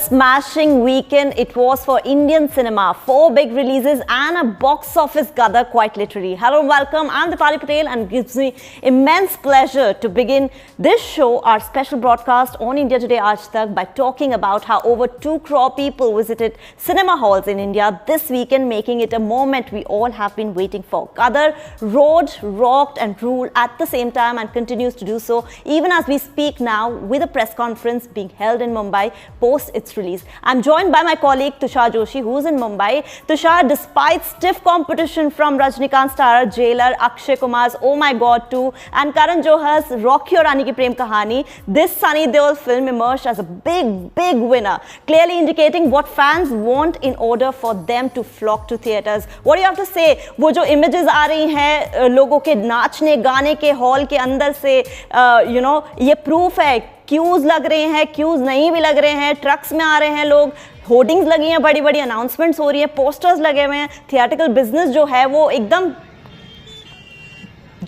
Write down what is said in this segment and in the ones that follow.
smashing weekend it was for Indian cinema. 4 big releases and a box office gather, quite literally. Hello and welcome. I'm Dipali Patel and it gives me immense pleasure to begin this show, our special broadcast on India Today Aaj Tak, by talking about how over 2 crore people visited cinema halls in India this weekend, making it a moment we all have been waiting for. Gadar roared, rocked and ruled at the same time and continues to do so even as we speak now, with a press conference being held in Mumbai post its release. I'm joined by my colleague Tushar Joshi, who's in Mumbai. Tushar, despite stiff competition from Rajinikanth star Jailer, Akshay Kumar's Oh My God 2 and Karan Johar's Rocky Aur Rani Ki Prem Kahani, this Sunny Deol film emerged as a big winner, clearly indicating what fans want in order for them to flock to theatres. What do you have to say? वो जो images आ रही हैं लोगों के नाचने गाने के hall के अंदर से, ये प्रूफ है. क्यूज लग रहे हैं, क्यूज नहीं भी लग रहे हैं, ट्रक्स में आ रहे हैं लोग, होर्डिंग्स लगी हैं, बड़ी बड़ी अनाउंसमेंट्स हो रही हैं, पोस्टर्स लगे हुए हैं. थिएट्रिकल बिजनेस जो है वो एकदम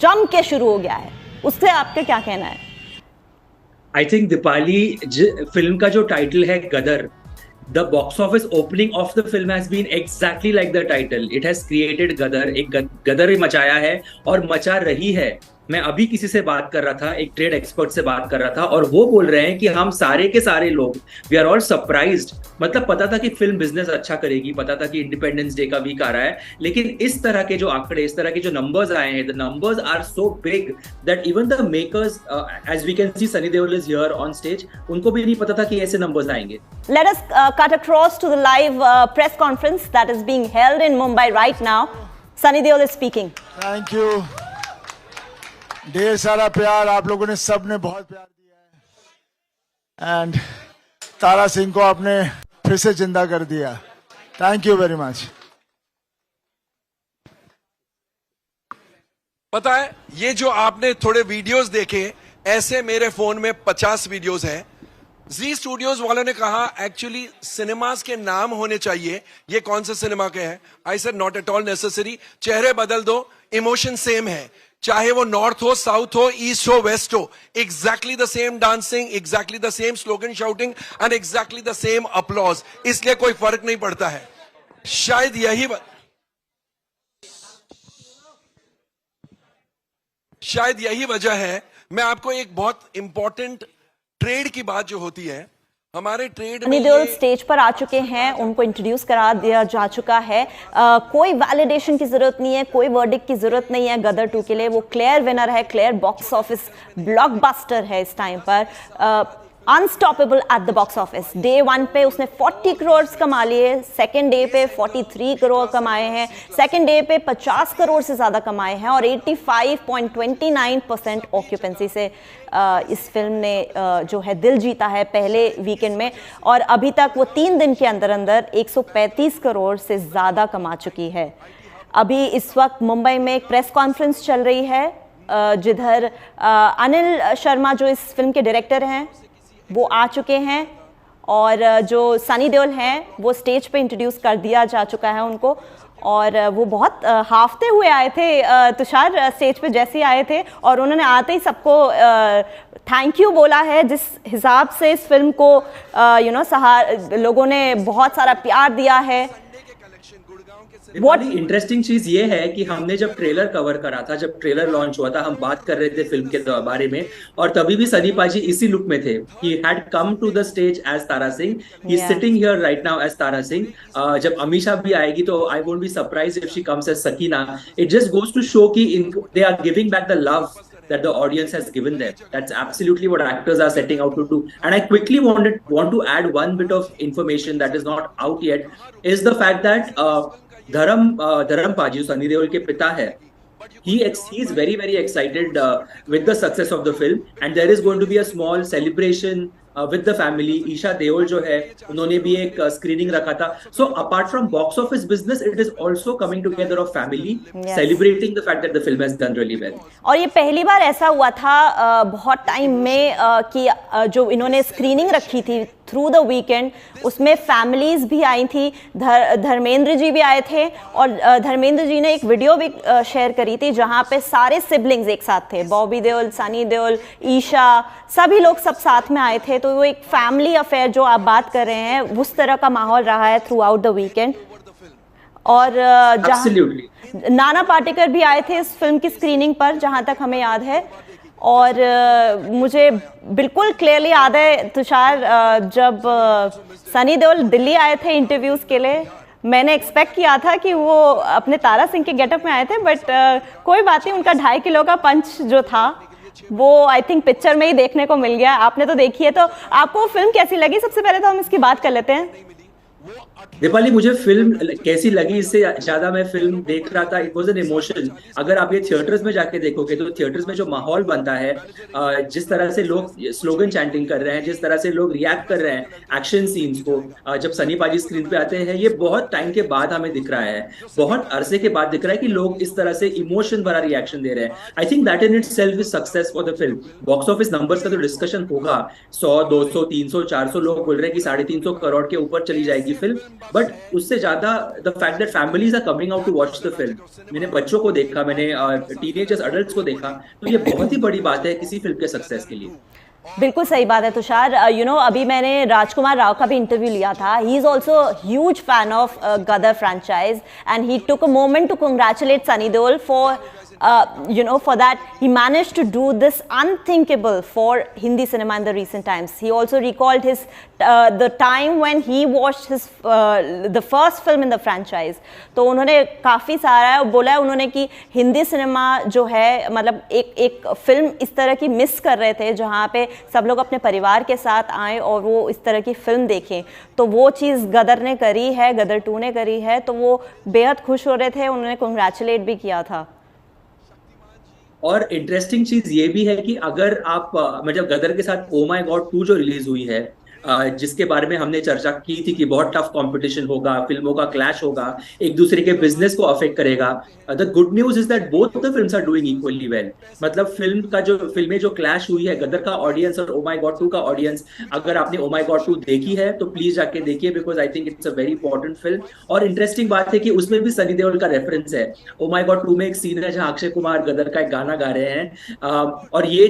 जम के शुरू हो गया है. उससे आपका क्या कहना है? आई थिंक दीपाली, फिल्म का जो टाइटल है गदर, the box office opening of the film has been exactly like the title. It has created गदर, एक गदर मचाया है और मचा रही है. मैं अभी किसी से बात कर रहा था, एक ट्रेड एक्सपर्ट से बात कर रहा था, और वो बोल रहे हैं कि हम सारे के सारे लोग वी आर ऑल सरप्राइज्ड. मतलब पता था कि फिल्म बिजनेस अच्छा करेगी, पता था कि इंडिपेंडेंस डे का वीक आ रहा है, लेकिन इस तरह के जो आंकड़े, इस तरह के जो नंबर्स आए हैं, the numbers are so big that even the makers, as we can see Sunny Deol is here on stage, उनको भी नहीं पता था कि ऐसे नंबर्स आएंगे. Let us cut across to the live press conference that is being held in Mumbai right now. Sunny Deol is speaking. Thank you. ढेर सारा प्यार आप लोगों ने, सब ने बहुत प्यार दिया है एंड तारा सिंह को आपने फिर से जिंदा कर दिया. Thank you very much. पता है, ये जो आपने थोड़े वीडियोस देखे, ऐसे मेरे फोन में 50 वीडियोस हैं. जी स्टूडियोज वालों ने कहा एक्चुअली सिनेमास के नाम होने चाहिए, ये कौन से सिनेमा के हैं. I said not at all necessary. चेहरे बदल दो, इमोशन सेम है, चाहे वो नॉर्थ हो, साउथ हो, ईस्ट हो, वेस्ट हो. Exactly the same dancing, exactly the same slogan shouting and exactly the same applause. इसलिए कोई फर्क नहीं पड़ता है. शायद यही वजह है. मैं आपको एक बहुत इंपॉर्टेंट ट्रेड की बात जो होती है, हमारे ट्रेड में, सनी देओल स्टेज पर आ चुके हैं, उनको इंट्रोड्यूस करा दिया जा चुका है. कोई वैलिडेशन की जरूरत नहीं है, कोई वर्डिक्ट की जरूरत नहीं है गदर 2 के लिए. वो क्लियर विनर है, क्लियर बॉक्स ऑफिस ब्लॉकबस्टर है इस टाइम पर. Unstoppable at the box office. Day 1 पे उसने 40 करोड़ कमा लिए, सेकेंड डे पे 43 करोड़ कमाए हैं, सेकेंड डे पे 50 करोड़ से ज़्यादा कमाए हैं और 85.29% ऑक्यूपेंसी से इस फिल्म ने जो है दिल जीता है पहले वीकेंड में. और अभी तक वो 3 दिन के अंदर अंदर 135 करोड़ से ज़्यादा कमा चुकी है. अभी इस वक्त मुंबई में एक प्रेस कॉन्फ्रेंस चल रही है जिधर अनिल शर्मा जो इस फिल्म के डायरेक्टर हैं वो आ चुके हैं और जो सनी देओल हैं वो स्टेज पे इंट्रोड्यूस कर दिया जा चुका है उनको. और वो बहुत हाफते हुए आए थे तुषार, स्टेज पे जैसे ही आए थे और उन्होंने आते ही सबको थैंक यू बोला है. जिस हिसाब से इस फिल्म को लोगों ने बहुत सारा प्यार दिया है. बहुत इंटरेस्टिंग चीज ये है कि हमने जब ट्रेलर कवर करा था, जब ट्रेलर लॉन्च हुआ था, हम बात कर रहे थे फिल्म के बारे में, और तभी भी सनी पाजी इसी लुक में थे. He had come to the stage as Tara Singh. He is sitting here right now as Tara Singh. जब अमीषा भी आएगी तो I won't be surprised if she comes as Sakina. It just goes to show कि they are giving back the love that the audience has given them. That's absolutely what actors are setting out to do. And I quickly want to add one bit of information that is not out yet, is the fact that धर्म पाजी, सनी देओल के पिता है, he is very excited with the success of the film, and there is going to be a small celebration with the family. Esha Deol जो है उन्होंने भी एक स्क्रीनिंग रखा था. So apart from box office business, it is also coming together of family, celebrating the fact that the film has done really well. और ये पहली बार ऐसा हुआ था बहुत टाइम में कि जो इन्होंने स्क्रीनिंग रखी थी थ्रू द वीकेंड। उसमें फैमिलीज भी आई थी, धर्मेंद्र जी भी आए थे, और धर्मेंद्र जी ने एक वीडियो भी शेयर करी थी जहां पे सारे सिबलिंग्स एक साथ थे, बॉबी देओल, सनी देओल, ईशा, सभी लोग सब साथ में आए थे। तो वो एक फैमिली अफेयर जो आप बात कर रहे हैं, उस तरह का माहौल रहा है थ्रू आउट द वीकेंड। और जहाँ नाना पाटेकर भी आए थे इस फिल्म की स्क्रीनिंग पर, जहां तक हमें याद है। और मुझे बिल्कुल क्लियरली याद है तुषार, जब सनी देओल दिल्ली आए थे इंटरव्यूज के लिए, मैंने एक्सपेक्ट किया था कि वो अपने तारा सिंह के गेटअप में आए थे, बट कोई बात नहीं, उनका 2.5 किलो का पंच जो था वो आई थिंक पिक्चर में ही देखने को मिल गया। आपने तो देखी है, तो आपको फिल्म कैसी लगी? सबसे पहले तो हम इसकी बात कर लेते हैं। दीपाली, मुझे फिल्म कैसी लगी इससे ज्यादा मैं फिल्म देख रहा था, इट वाज एन इमोशन। अगर आप ये थिएटर्स में जाके देखोगे तो थिएटर्स में जो माहौल बनता है, जिस तरह से लोग स्लोगन चैंटिंग कर रहे हैं, जिस तरह से लोग रिएक्ट कर रहे हैं एक्शन सीन्स को, जब सनी पाजी स्क्रीन पे आते हैं, ये बहुत टाइम के बाद हमें दिख रहा है, बहुत अरसे के बाद दिख रहा है कि लोग इस तरह से इमोशन भरा रिएक्शन दे रहे हैं। I think that in it self is success for the film. Box office numbers का तो डिस्कशन होगा, 100, 200, 300, 400 लोग बोल रहे हैं कि 350 करोड़ के ऊपर चली जाएगी फिल्म, बट उससे ज्यादा the fact that families are coming out to watch the film. मैंने बच्चों को देखा, मैंने टीनेजर्स, अडल्ट्स को देखा, तो ये बहुत ही बड़ी बात है किसी फिल्म के सक्सेस के लिए। बिल्कुल सही बात है तुषार। अभी मैंने राजकुमार राव का भी इंटरव्यू लिया था। He is also huge fan of Gadar franchise and he took a moment to congratulate Sunny Deol for for that he managed to do this unthinkable for Hindi cinema in the recent times. He also recalled his the time when he watched his the first film in the franchise. तो उन्होंने काफ़ी सारा बोला है उन्होंने कि Hindi cinema जो है, मतलब एक फिल्म इस तरह की मिस कर रहे थे जहाँ पे सब लोग अपने परिवार के साथ आए और वो इस तरह की फिल्म देखें। तो वो चीज़ गदर ने करी है, गदर 2 ने करी है, तो वो बेहद खुश हो रहे थे, उन्होंने कंग्रेचुलेट भी किया था। और इंटरेस्टिंग चीज ये भी है कि अगर आप मतलब गदर के साथ ओ माय गॉड 2 जो रिलीज हुई है, जिसके बारे में हमने चर्चा की थी कि बहुत टफ कंपटीशन होगा, फिल्मों का क्लैश होगा, एक दूसरे के बिजनेस को अफेक्ट करेगा। The good news is that both the films are doing equally well. मतलब फिल्में जो क्लैश हुई है, गदर का ऑडियंस और ओ माय गॉड 2 का ऑडियंस, अगर आपने ओ माय गॉड 2 देखी है तो प्लीज जाके देखिए, because I think it's a very important film. और इंटरेस्टिंग बात है कि उसमें भी सनी देओल का रेफरेंस है। ओ माय गॉड 2 में एक सीन है जहां अक्षय कुमार गदर का एक गाना गा रहे हैं, और ये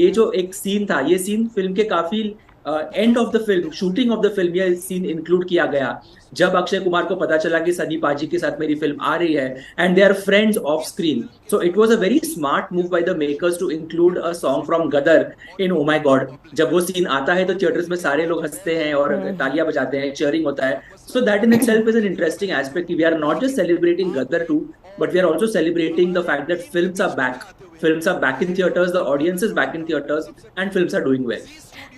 जो एक सीन था, ये सीन फिल्म के काफी end of the film, shooting of the film, ये सीन इंक्लूड किया गया जब अक्षय कुमार को पता चला कि सनी पाजी के साथ मेरी फिल्म आ रही है and they are friends off screen. So it was a very smart move by the makers to include a song from Gadar in Oh my God. जब वो सीन आता है तो थिएटर्स में सारे लोग हंसते हैं और तालियां बजाते हैं, चीयरिंग होता है। So that in itself is an interesting aspect कि we are not just celebrating Gadar 2, but we are also celebrating the fact that films are back. Films are back in theaters, the audience is back in theaters, and films are doing well.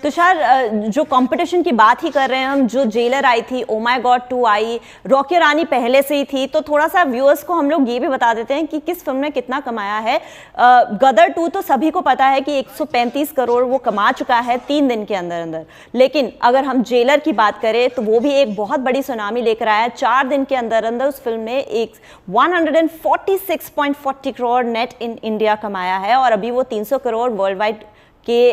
Tushar, जो competition की बात ही कर रहे हैं हम, जो जेलर आई थी, ओ माय गॉड 2 आई, रॉकी रानी पहले से ही थी, तो थोड़ा सा व्यूअर्स को हम लोग ये भी बता देते हैं कि किस फिल्म ने कितना कमाया है। गदर 2 तो सभी को पता है कि 135 करोड़ वो कमा चुका है 3 दिन के अंदर अंदर, लेकिन अगर हम जेलर की बात करें तो वो भी एक बहुत बड़ी सुनामी लेकर आया है। 4 दिन के अंदर अंदर उस फिल्म ने एक 146.40 करोड़ नेट इन इंडिया कमाया है, और अभी वो 300 करोड़ वर्ल्ड वाइड के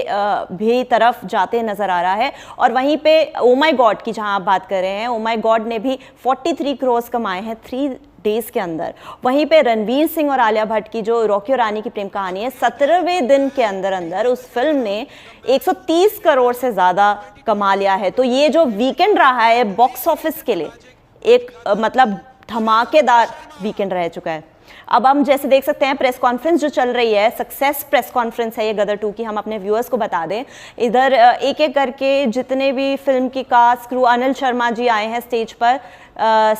भी तरफ जाते नजर आ रहा है। और वहीं पे ओ माय गॉड की जहां आप बात कर रहे हैं, ओ माय गॉड ने भी 43 करोड़ कमाए हैं 3 डेज के अंदर। वहीं पे रणवीर सिंह और आलिया भट्ट की जो रॉकी और रानी की प्रेम कहानी है, 17वें दिन के अंदर अंदर उस फिल्म ने 130 करोड़ से ज्यादा कमा लिया है। तो ये जो वीकेंड रहा है बॉक्स ऑफिस के लिए एक मतलब धमाकेदार वीकेंड रह चुका है। अब हम जैसे देख सकते हैं प्रेस कॉन्फ्रेंस जो चल रही है, सक्सेस प्रेस कॉन्फ्रेंस है ये गदर 2 की, हम अपने व्यूअर्स को बता दें। इधर एक एक करके जितने भी फिल्म की कास्ट क्रू, अनिल शर्मा जी आए हैं स्टेज पर,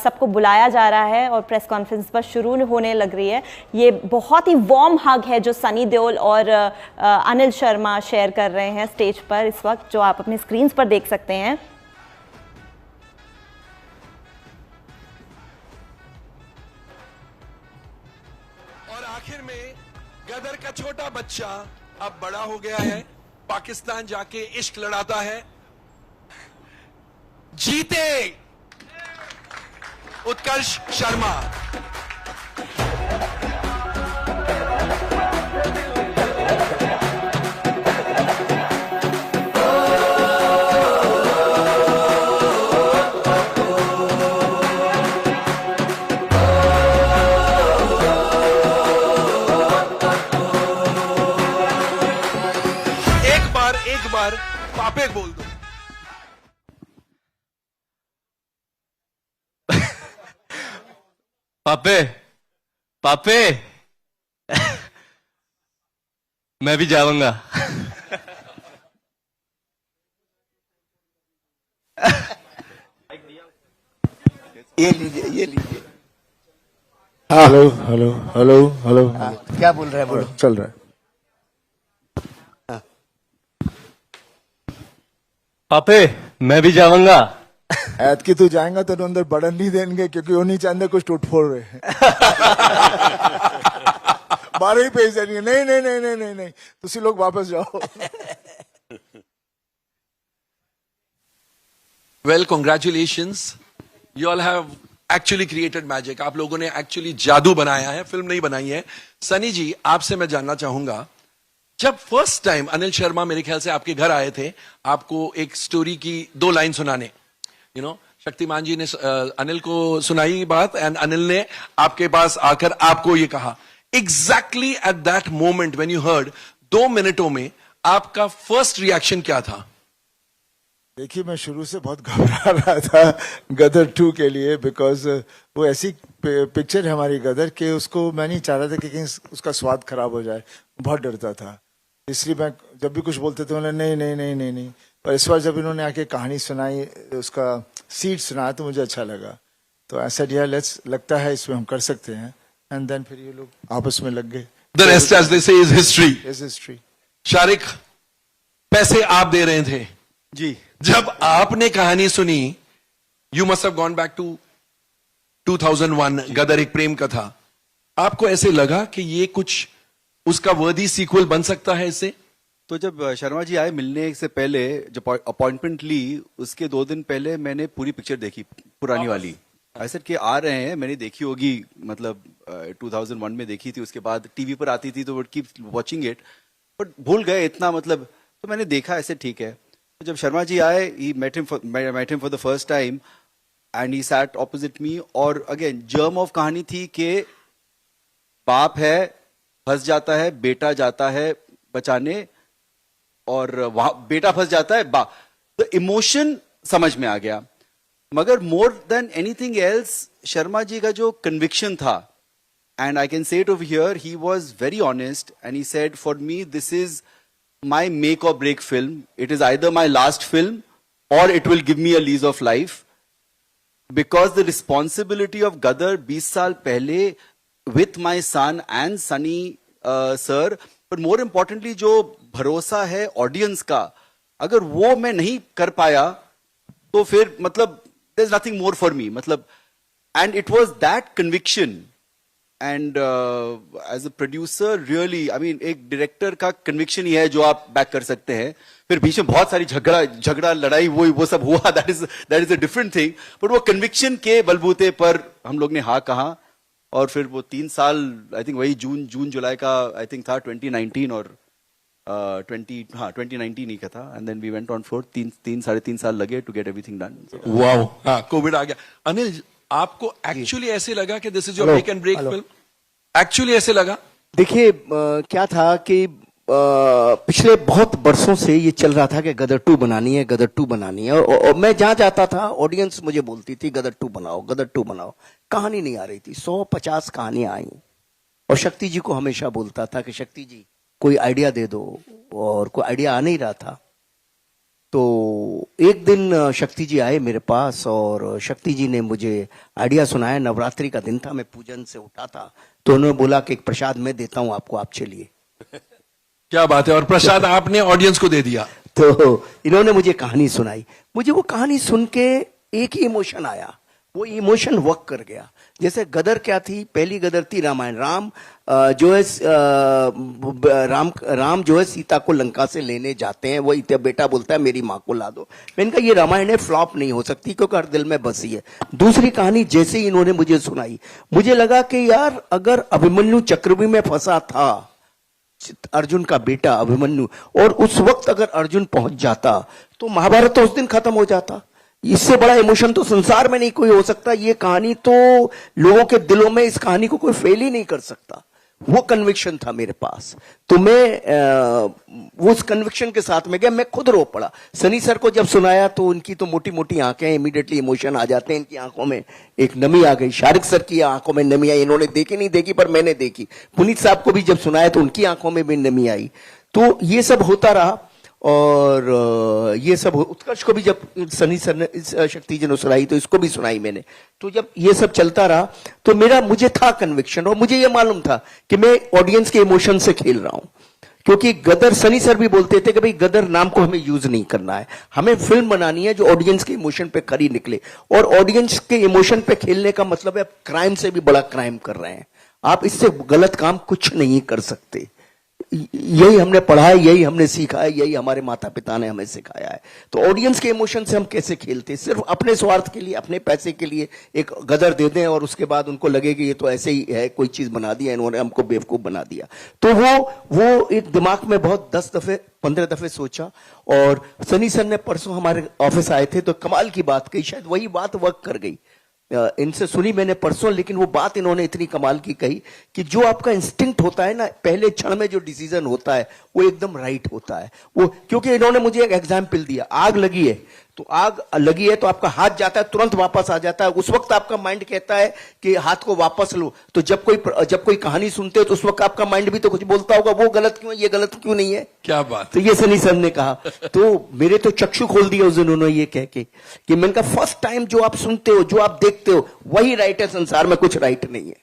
सबको बुलाया जा रहा है और प्रेस कॉन्फ्रेंस पर शुरू होने लग रही है। ये बहुत ही वार्म हग है जो सनी देओल और अनिल शर्मा शेयर कर रहे हैं स्टेज पर इस वक्त, जो आप अपने स्क्रीन पर देख सकते हैं। आखिर में गदर का छोटा बच्चा अब बड़ा हो गया है, पाकिस्तान जाके इश्क लड़ाता है। जीते उत्कर्ष शर्मा। एक बोल दो। पापे पापे मैं भी जाऊंगा। ये लीजिए, ये लीजिए। Hello hello hello hello. क्या बोल रहे हैं, बोलो। चल रहा है। पापे मैं भी जाऊंगा। ऐत की तू जाएगा तो अंदर बड़न नहीं देंगे क्योंकि वो नीचे अंदर कुछ टूट फोड़ रहे हैं। बारह ही पेज देंगे। नहीं नहीं नहीं नहीं नहीं नहीं, तुसी लोग वापस जाओ। Well, congratulations, you all have actually created magic. आप लोगों ने एक्चुअली जादू बनाया है, फिल्म नहीं बनाई है। सनी जी, आपसे मैं जानना चाहूंगा, जब फर्स्ट टाइम अनिल शर्मा मेरे ख्याल से आपके घर आए थे आपको एक स्टोरी की 2 लाइन सुनाने, शक्तिमान जी ने अनिल को सुनाई बात एंड अनिल ने आपके पास आकर आपको ये कहा, exactly at that moment when you heard, 2 मिनटों में आपका फर्स्ट रिएक्शन क्या था? देखिए, मैं शुरू से बहुत घबरा रहा था गदर 2 के लिए, बिकॉज वो ऐसी पिक्चर है हमारी गदर के, उसको मैं नहीं चाह रहा था कि कहीं उसका स्वाद खराब हो जाए। बहुत डरता था, इसलिए मैं जब भी कुछ बोलते थे उन्होंने नहीं नहीं नहीं नहीं नहीं। पर इस बार जब इन्होंने आके कहानी सुनाई, उसका सीड सुनाया, तो मुझे अच्छा लगा। तो ऐसा दिया, लेट्स, लगता है इसमें हम कर सकते हैं। एंड देन फिर ये लोग आपस में लग गए। The rest, as they say, is history. Is history. Shariq, पैसे आप दे रहे थे जी। जब आपने कहानी सुनी, you must have gone back to 2001, Gadar Ek Prem कथा। आपको ऐसे लगा कि ये कुछ उसका वर्दी सीक्वल बन सकता है इससे? तो जब शर्मा जी आए मिलने से पहले, जब अपॉइंटमेंट ली, उसके 2 दिन पहले मैंने पूरी पिक्चर देखी, पुरानी वाली। ऐसे कि आ रहे हैं, मैंने देखी होगी, मतलब 2001 में देखी थी, उसके बाद टीवी पर आती थी तो would keep watching it, but भूल गए इतना, मतलब। तो मैंने देखा, ऐसे ठीक है। तो जब शर्मा जी आए, he met him for the first time and he sat opposite me. और अगेन जर्म ऑफ कहानी थी कि बाप है, फंस जाता है, बेटा जाता है बचाने, और वहां बेटा फंस जाता है, तो इमोशन समझ में आ गया। मगर more than anything else, Sharma ji का जो कन्विक्शन था, and I can say it over here, he was very honest and he said, for me this is my make or break film, it is either my last film or it will give me a lease of life, because the responsibility of Gadar 20 साल पहले with my son and Sunny sir, पर more importantly जो भरोसा है audience का, अगर वो मैं नहीं कर पाया तो फिर मतलब there's nothing more for me, मतलब। and it was that conviction and as a producer really, I mean, एक डायरेक्टर का conviction ही है जो आप बैक कर सकते हैं। फिर बीच में बहुत सारी झगड़ा लड़ाई वो सब हुआ, that is a different thing, but वो conviction के बलबूते पर हम लोग ने हाँ कहा, और फिर वो 3 साल, आई थिंक वही जून जुलाई का आई थिंक था 2019 और 2019 ही का था, and then we went on for 3-3.5 साल लगे to get everything done. Wow, हाँ, कोविड आ गया। अनिल, आपको एक्चुअली ऐसे लगा कि this is your make and break film? Actually ऐसे लगा? देखिए, क्या था कि पिछले बहुत बरसों से ये चल रहा था कि गदर 2 बनानी है, गदर 2 बनानी है, और मैं जहां जाता था ऑडियंस मुझे बोलती थी गदर 2 बनाओ, गदर 2 बनाओ। कहानी नहीं आ रही थी, 150 कहानियां आई, और शक्ति जी को हमेशा बोलता था कि शक्ति जी कोई आइडिया दे दो, और कोई आइडिया आ नहीं रहा था। तो एक दिन शक्ति जी आए मेरे पास, और शक्ति जी ने मुझे आइडिया सुनाया। नवरात्रि का दिन था, मैं पूजन से उठा था, तो उन्होंने बोला कि एक प्रसाद मैं देता हूं आपको, आप चलिए। क्या बात है, और प्रसाद आपने ऑडियंस को दे दिया? तो इन्होंने मुझे कहानी सुनाई, मुझे वो कहानी सुन के एक ही इमोशन आया, वो इमोशन वर्क कर गया। जैसे गदर क्या थी, पहली गदर थी रामायण, राम जो है सीता को लंका से लेने जाते हैं, वो बेटा बोलता है मेरी माँ को ला दो। मैंने कहा ये रामायण है, फ्लॉप नहीं हो सकती क्योंकि हर दिल में बसी है। दूसरी कहानी जैसे ही इन्होंने मुझे सुनाई, मुझे लगा कि यार अगर अभिमन्यु चक्रव्यूह में फंसा था, अर्जुन का बेटा अभिमन्यु, और उस वक्त अगर अर्जुन पहुंच जाता तो महाभारत तो उस दिन खत्म हो जाता। इससे बड़ा इमोशन तो संसार में नहीं कोई हो सकता। ये कहानी तो लोगों के दिलों में, इस कहानी को कोई फेल ही नहीं कर सकता। वो कन्विक्शन था मेरे पास, तो मैं उस कन्विक्शन के साथ में गया, मैं खुद रो पड़ा। सनी सर को जब सुनाया तो उनकी तो मोटी मोटी आंखें, इमीडिएटली इमोशन आ जाते हैं, इनकी आंखों में एक नमी आ गई। शारिक सर की आंखों में नमी आई, इन्होंने देखी नहीं देखी पर मैंने देखी। पुनीत साहब को भी जब सुनाया तो उनकी आंखों में भी नमी आई। तो ये सब होता रहा, और ये सब उत्कर्ष को भी जब सनी सर ने शक्ति जन सुनाई तो इसको भी सुनाई मैंने। तो जब ये सब चलता रहा तो मुझे था कन्विक्शन, और मुझे ये मालूम था कि मैं ऑडियंस के इमोशन से खेल रहा हूं। क्योंकि गदर, सनी सर भी बोलते थे कि भाई गदर नाम को हमें यूज नहीं करना है, हमें फिल्म बनानी है जो ऑडियंस के इमोशन पे खरी निकले। और ऑडियंस के इमोशन पे खेलने का मतलब है आप क्राइम से भी बड़ा क्राइम कर रहे हैं, आप इससे गलत काम कुछ नहीं कर सकते। यही हमने पढ़ा है, यही हमने सीखा है, यही हमारे माता पिता ने हमें सिखाया है। तो ऑडियंस के इमोशन से हम कैसे खेलते, सिर्फ अपने स्वार्थ के लिए, अपने पैसे के लिए एक गदर दे दें और उसके बाद उनको लगे कि ये तो ऐसे ही है, कोई चीज बना दिया इन्होंने, हमको बेवकूफ बना दिया। तो वो एक दिमाग में बहुत 10 दफे 15 दफे सोचा। और सनी सर ने परसों हमारे ऑफिस आए थे तो कमाल की बात कही, शायद वही बात वर्क कर गई। इनसे सुनी मैंने परसों, लेकिन वो बात इन्होंने इतनी कमाल की कही कि जो आपका इंस्टिंक्ट होता है ना, पहले क्षण में जो डिसीजन होता है वो एकदम राइट होता है। वो क्योंकि इन्होंने मुझे एक एग्जाम्पल दिया, आग लगी है तो आग लगी है तो आपका हाथ जाता है, तुरंत वापस आ जाता है। उस वक्त आपका माइंड कहता है कि हाथ को वापस लो। तो जब कोई कहानी सुनते हो तो उस वक्त आपका माइंड भी तो कुछ बोलता होगा, वो गलत क्यों है, ये गलत क्यों नहीं है। क्या बात। तो ये सनी सर ने कहा, तो मेरे तो चक्षु खोल दिया उस दिन उन्होंने ये कह के कि मैंने कहा फर्स्ट टाइम जो आप सुनते हो, जो आप देखते हो, वही राइट है, संसार में कुछ राइट नहीं है।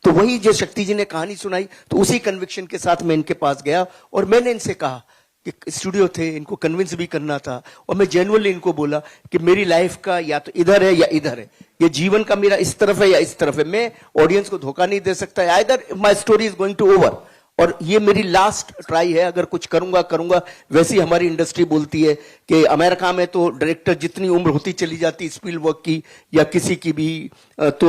तो वही जो शक्ति जी ने कहानी सुनाई, तो उसी कन्विक्शन के साथ मैं इनके पास गया और मैंने इनसे कहा कि स्टूडियो थे, इनको कन्विंस भी करना था, और मैं जेन्युइनली इनको बोला कि मेरी लाइफ का या तो इधर है या इधर है, ये जीवन का मेरा इस तरफ है या इस तरफ है, मैं ऑडियंस को धोखा नहीं दे सकता, either my story is going to over, और ये मेरी लास्ट ट्राई है, अगर कुछ करूंगा। वैसी हमारी इंडस्ट्री बोलती है कि अमेरिका में तो डायरेक्टर जितनी उम्र होती चली जाती स्पीलबर्ग की या किसी की भी, तो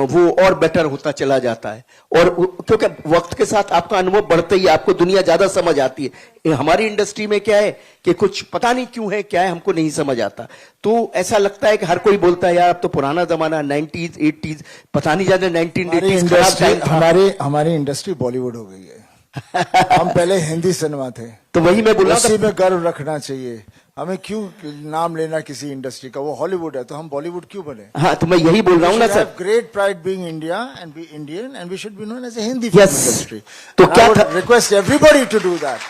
वो और बेटर होता चला जाता है। और क्योंकि वक्त के साथ आपका अनुभव बढ़ता ही, आपको दुनिया ज्यादा समझ आती है। हमारी इंडस्ट्री में क्या है कि कुछ पता नहीं क्यों है, क्या है हमको नहीं समझ आता। तो ऐसा लगता है कि हर कोई बोलता है यार अब तो पुराना जमाना, 90s 80s, पता नहीं ज्यादा 1980s हमारी इंडस्ट्री बॉलीवुड हो गई है। हम पहले हिंदी सिनेमा थे, तो वही मैं बोला, उसी में गर्व रखना चाहिए। हमें क्यों नाम लेना किसी इंडस्ट्री का, वो हॉलीवुड है तो हम बॉलीवुड क्यों बने। हाँ, तो मैं यही बोल रहा हूँ ना sir, great pride being India and be Indian and we should be known as a Hindi industry. तो क्या request everybody to do that.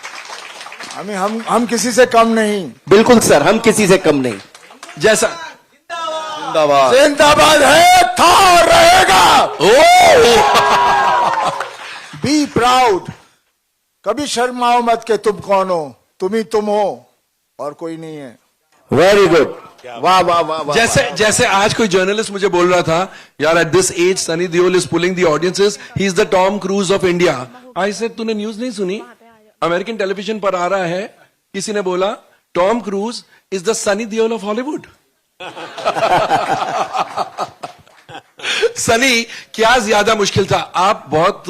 हम किसी से कम नहीं। बिल्कुल सर, हम किसी से कम नहीं। जैसा जिंदाबाद है, था और रहेगा। बी प्राउड, कभी शर्माओ मत के तुम कौन हो, तुम ही तुम हो और कोई नहीं है। वेरी गुड, वाह वाह वाह। जैसे आज कोई जर्नलिस्ट मुझे बोल रहा था, यार at this age Sunny Deol is pulling the audiences, he is the Tom Cruise of India. I said तूने न्यूज नहीं सुनी, अमेरिकन टेलीविजन पर आ रहा है, किसी ने बोला Tom cruise is the Sunny Deol of Hollywood. Sunny, क्या ज्यादा मुश्किल था? आप बहुत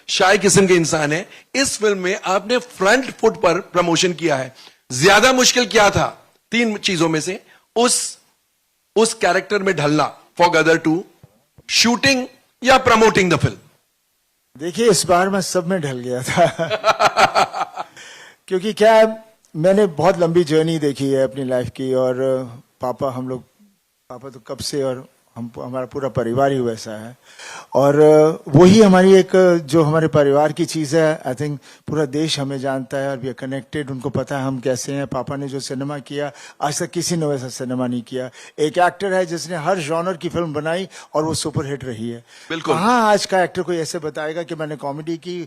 शाय किस्म के इंसान हैं, इस फिल्म में आपने फ्रंट फुट पर प्रमोशन किया है। ज्यादा मुश्किल क्या था 3 चीजों में से? उस कैरेक्टर में ढलना फॉर गदर 2, शूटिंग या प्रमोटिंग द फिल्म? देखिए, इस बार मैं सब में ढल गया था। क्योंकि क्या है, मैंने बहुत लंबी जर्नी देखी है अपनी लाइफ की, और पापा तो कब से, और हमारा पूरा परिवार ही वैसा है, और वही हमारी एक जो हमारे परिवार की चीज़ है। आई थिंक पूरा देश हमें जानता है और वी आर कनेक्टेड, उनको पता है हम कैसे हैं। पापा ने जो सिनेमा किया, आज तक किसी ने वैसा सिनेमा नहीं किया। एक एक्टर है जिसने हर जॉनर की फिल्म बनाई और वो सुपर हिट रही है। बिल्कुल। कहाँ आज का एक्टर कोई ऐसे बताएगा कि मैंने कॉमेडी की,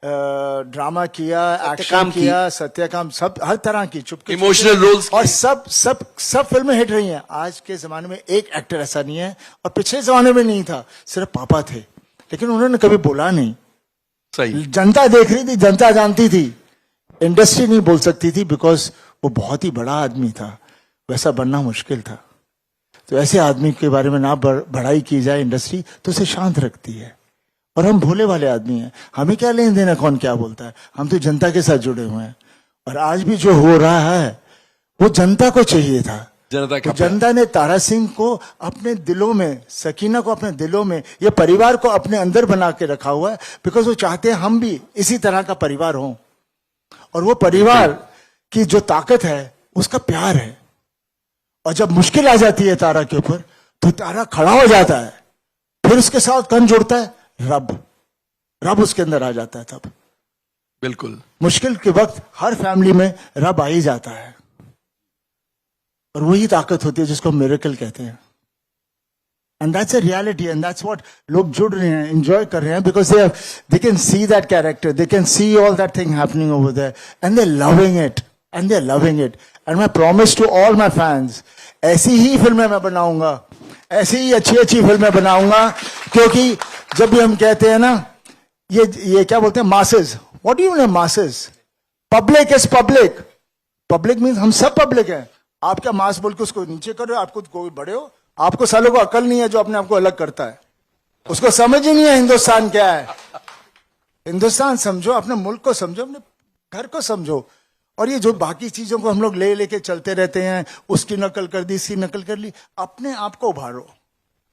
ड्रामा किया, एक्शन किया, सत्यकाम, सब हर तरह की, चुपके इमोशनल रोल्स, और सब फिल्में हिट रही हैं। आज के जमाने में एक एक्टर ऐसा नहीं है, और पिछले जमाने में नहीं था, सिर्फ पापा थे, लेकिन उन्होंने कभी बोला नहीं। सही। जनता देख रही थी, जनता जानती थी, इंडस्ट्री नहीं बोल सकती थी, बिकॉज वो बहुत ही बड़ा आदमी था, वैसा बनना मुश्किल था। तो ऐसे आदमी के बारे में ना बढ़ाई की जाए इंडस्ट्री, तो उसे शांत रखती है। और हम भोले वाले आदमी हैं, हमें क्या लेन देना कौन क्या बोलता है, हम तो जनता के साथ जुड़े हुए हैं। और आज भी जो हो रहा है वो जनता को चाहिए था, जनता तो का प्यार। जनता ने तारा सिंह को अपने दिलों में, सकीना को अपने दिलों में, ये परिवार को अपने अंदर बना के रखा हुआ है, बिकॉज वो चाहते हैं हम भी इसी तरह का परिवार हों। और वो परिवार की जो ताकत है उसका प्यार है। और जब मुश्किल आ जाती है तारा के ऊपर, तो तारा खड़ा हो जाता है, फिर उसके साथ कौन जुड़ता है? रब उसके अंदर आ जाता है। तब बिल्कुल मुश्किल के वक्त हर फैमिली में रब आ ही जाता है, और वही ताकत होती है जिसको मिरेकल कहते हैं। And that's a reality, and that's what लोग जुड़ रहे हैं, एंजॉय कर रहे हैं, because they can see that character, they can see all that thing happening over there, and they loving it, and they loving it. And मैं promise to all my fans, ऐसी ही फिल्में मैं बनाऊंगा, ऐसी ही अच्छी अच्छी फिल्में बनाऊंगा। क्योंकि जब भी हम कहते हैं ना, ये क्या बोलते हैं, masses, what do you mean masses? Public is public, public means हम सब पब्लिक हैं। आप क्या मास बोल के उसको नीचे कर रहे हो? आपको कोई बड़े हो? आपको सालों को अकल नहीं है जो अपने आप को अलग करता है, उसको समझ ही नहीं है हिंदुस्तान क्या है। हिंदुस्तान समझो, अपने मुल्क को समझो, अपने घर को समझो। और ये जो बाकी चीजों को हम लोग ले लेके चलते रहते हैं, उसकी नकल कर दी, इसकी नकल कर ली, अपने आप को उभारो।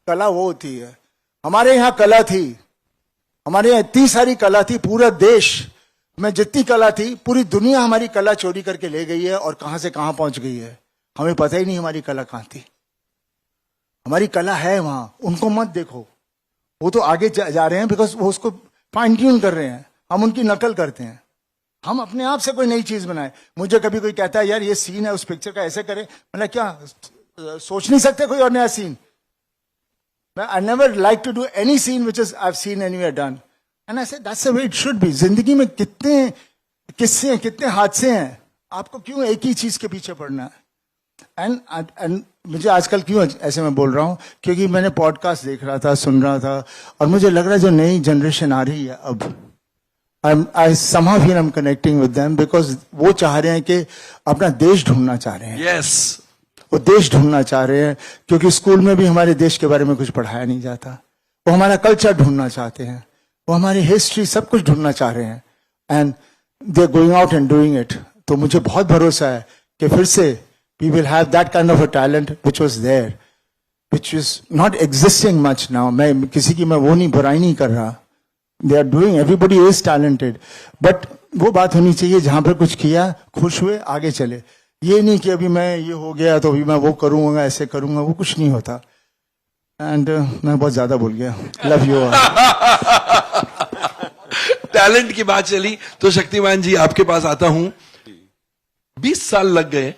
कला वो होती है। हमारे यहाँ कला थी, हमारे यहाँ इतनी सारी कला थी, पूरा देश में जितनी कला थी, पूरी दुनिया हमारी कला चोरी करके ले गई है, और कहां से कहां पहुंच गई है हमें पता ही नहीं हमारी कला कहां थी। हमारी कला है वहां, उनको मत देखो, वो तो आगे जा रहे हैं, बिकॉज वो उसको फाइन ट्यून कर रहे हैं, हम उनकी नकल करते हैं। हम अपने आप से कोई नई चीज बनाए। मुझे कभी कोई कहता है यार ये सीन है उस पिक्चर का, ऐसे करें, मैंने क्या सोच नहीं सकते कोई और नया scene? I never like to do any scene which is I've seen anywhere done. And I said that's the way it should be. जिंदगी में कितने किस्से हैं, कितने हादसे हैं, आपको क्यों एक ही चीज के पीछे पड़ना है? एंड मुझे आजकल क्यों ऐसे मैं बोल रहा हूँ, क्योंकि मैंने पॉडकास्ट देख रहा था, सुन रहा था, और मुझे लग रहा है जो नई जनरेशन आ रही है अब, I somehow feel I'm connecting with them, because वो चाह रहे हैं कि अपना देश ढूंढना चाह रहे हैं। यस, वो देश ढूंढना चाह रहे हैं, क्योंकि स्कूल में भी हमारे देश के बारे में कुछ पढ़ाया नहीं जाता। वो हमारा कल्चर ढूंढना चाहते हैं, वो हमारी हिस्ट्री, सब कुछ ढूंढना चाह रहे हैं, and they are going out and doing it. तो मुझे बहुत भरोसा है कि फिर से we will have that kind of a talent which was there, which is not existing much now. मैं किसी की मैं वो नहीं, बुराई नहीं कर रहा, they are doing, everybody is talented, but वो बात होनी चाहिए जहां पर कुछ किया, खुश हुए, आगे चले। ये नहीं कि अभी मैं ये हो गया तो अभी मैं वो करूंगा, ऐसे करूंगा, वो कुछ नहीं होता। एंड मैं बहुत ज्यादा बोल गया, लव यू। टैलेंट की बात चली तो शक्तिमान जी आपके पास आता हूं। 20 साल लग गए,